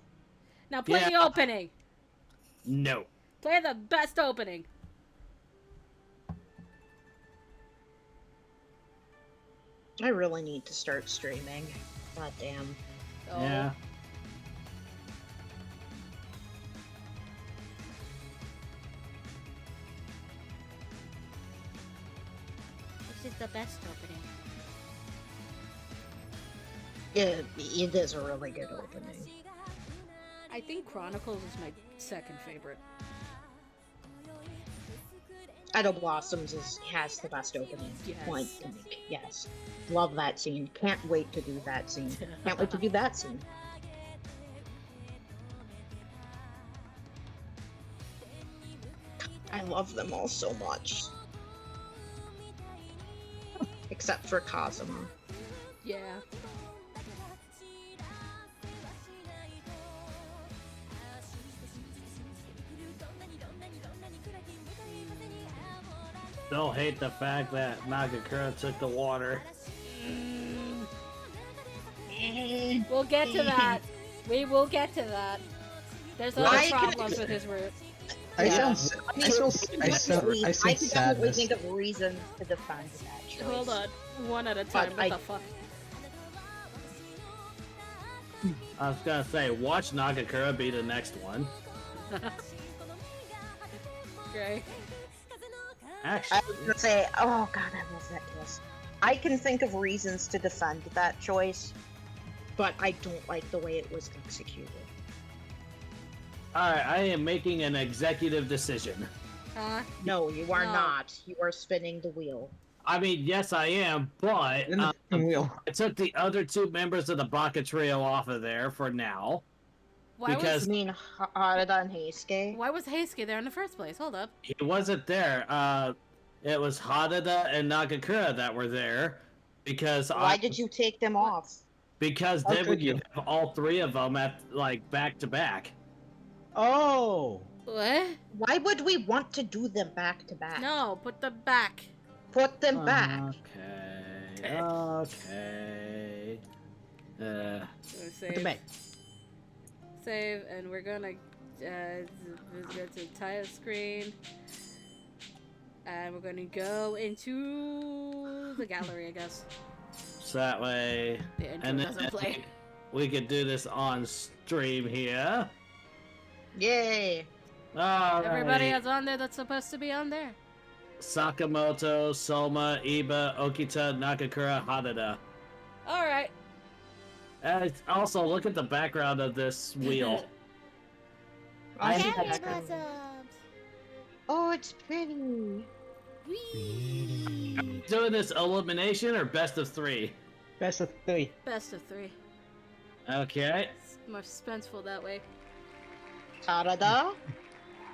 Now play the Yeah. opening. No. Play the best opening. I really need to start streaming. God damn. Oh. Yeah. This is the best opening. It is a really good opening. I think Chronicles is my second favorite. Edo Blossoms has the best opening. Yes. Point to make. Yes. Love that scene. Can't wait to do that scene. Can't wait to do that scene. I love them all so much. Except for Kazuma. Yeah. Still hate the fact that Nagakura took the water. We'll get to that. We will get to that. There's other I can- problems with his route. I Yeah. sense I can definitely sense sadness. think of reasons to defend that choice. Hold on. One at a time. But What I- the fuck? I was gonna say, watch Nagakura be the next one. Great. Actually, I was gonna say, oh god, I love that kiss. I can think of reasons to defend that choice, but I don't like the way it was executed. alright, I am making an executive decision. Huh? No, you are No. not. You are spinning the wheel. I mean, yes, I am, but I took the other 2 members of the Baka trio off of there for now. Why Because- You mean Harada and Heisuke? why was Heisuke there in the first place? Hold up. He wasn't there. It was Hanada and Nagakura that were there. Because Why did you take them off? Because How then could we you? could have all 3 of them at back to back. Oh! What? Why would we want to do them back to back? No, put them back. Put them back. Okay. Okay. Gonna The save, back. save, and we're gonna go to title screen, and we're gonna go into the gallery, I guess. So that way The intro And then- doesn't play. we could do this on stream here. Yay! All Everybody right. that's on there that's supposed to be on there. Sakamoto, Soma, Iba, Okita, Nakakura, Hanada. All right. Also, look at the background of this wheel. I- see Cherry that. blossoms. Oh, it's pretty. Whee! Doing this elimination or best of 3? Best of 3. Best of 3. Okay. It's more suspenseful that way. Harada?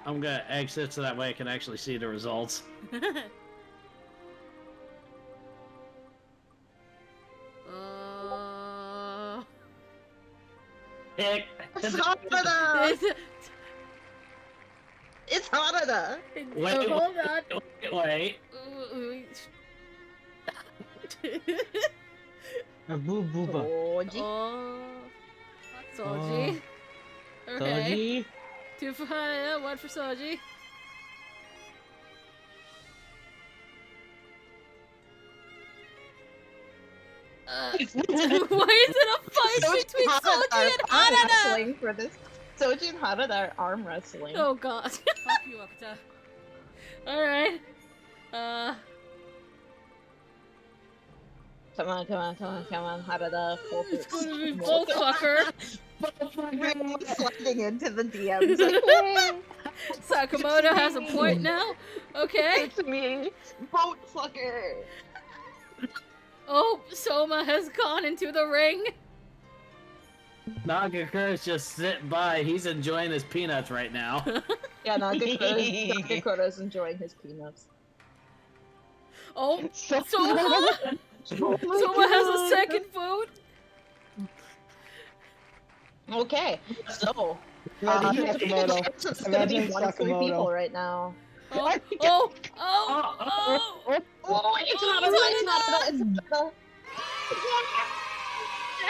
I'm gonna exit so that way I can actually see the results. Pick. It's Harada! It's Harada! Wait, hold on. Wait. A boo booba. Soji. Oh, Soji. Okay. Soji. 2 for Hanada, 1 for Soji. Why is it a fight between Soji and arm Hanada? wrestling for this. Soji and Harada are arm wrestling. Oh god. Fuck you, Okuta. Alright. Come on, Harada. It's gonna be both fucker. Really sliding into the DMs. Like, Sakamoto has a point now. Okay. it's me, boat fucker. Oh, Soma has gone into the ring. Nagakura's just sitting by. He's enjoying his peanuts right now. Yeah, Nagakura's enjoying his peanuts. Oh, So- Soma. Soma has a second vote. Okay, so Imagine it's Sakamoto. gonna be Imagine 1 3 Sakamoto. people right now. Oh, oh. Oh, it's Harada!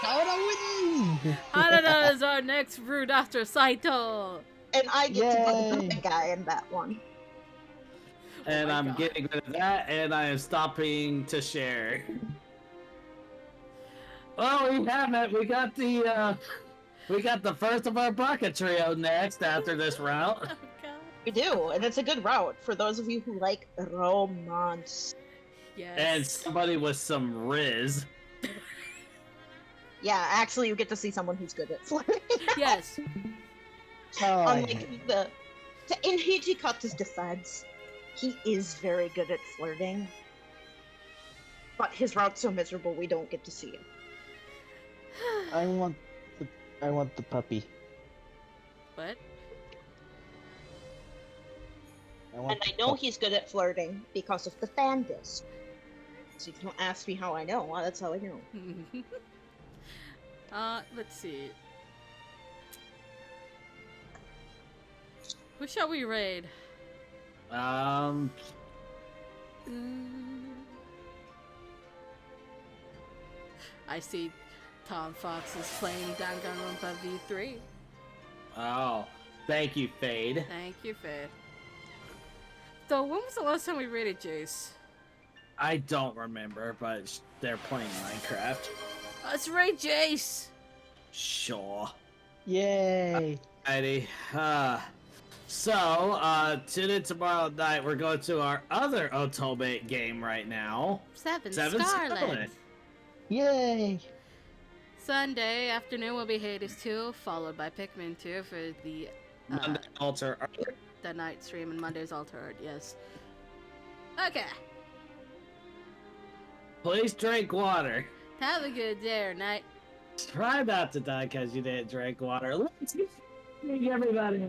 Harada wins! Hanada is our next route after Saito. And I get to Yay. be the guy in that one. And my I'm God. getting rid of that, and I am stopping to share. Oh, we have it. We got the first of our bucket trio next after this route. Oh god. We do, and it's a good route for those of you who like romance. Yes. And somebody with some Riz. Yeah, actually, you get to see someone who's good at flirting. Yes. Oh, Unlike in Hijikata's defense, he is very good at flirting. But his route's so miserable, we don't get to see him. I want the puppy. What? And I know he's good at flirting because of the fan disc. So if you don't ask me how I know, well, that's how I know. Let's see. Who shall we raid? Um, I see Tom Fox is playing Danganronpa V3. oh, thank you, Fade. Thank you, Faye. So, when was the last time we raided Jace? I don't remember, but they're playing Minecraft. Let's raid Jace! Sure. Yay! Alrighty. Tune in tomorrow night. We're going to our other Otome game right now. Seven Seven Scarlet. Scarlet. Yay! Sunday afternoon will be Hades 2, followed by Pikmin 2 for the Monday Altar. the night stream, and Monday's Altered, yes. Okay. Please drink water. Have a good day or night. Try not to die because you didn't drink water. Let's get everybody.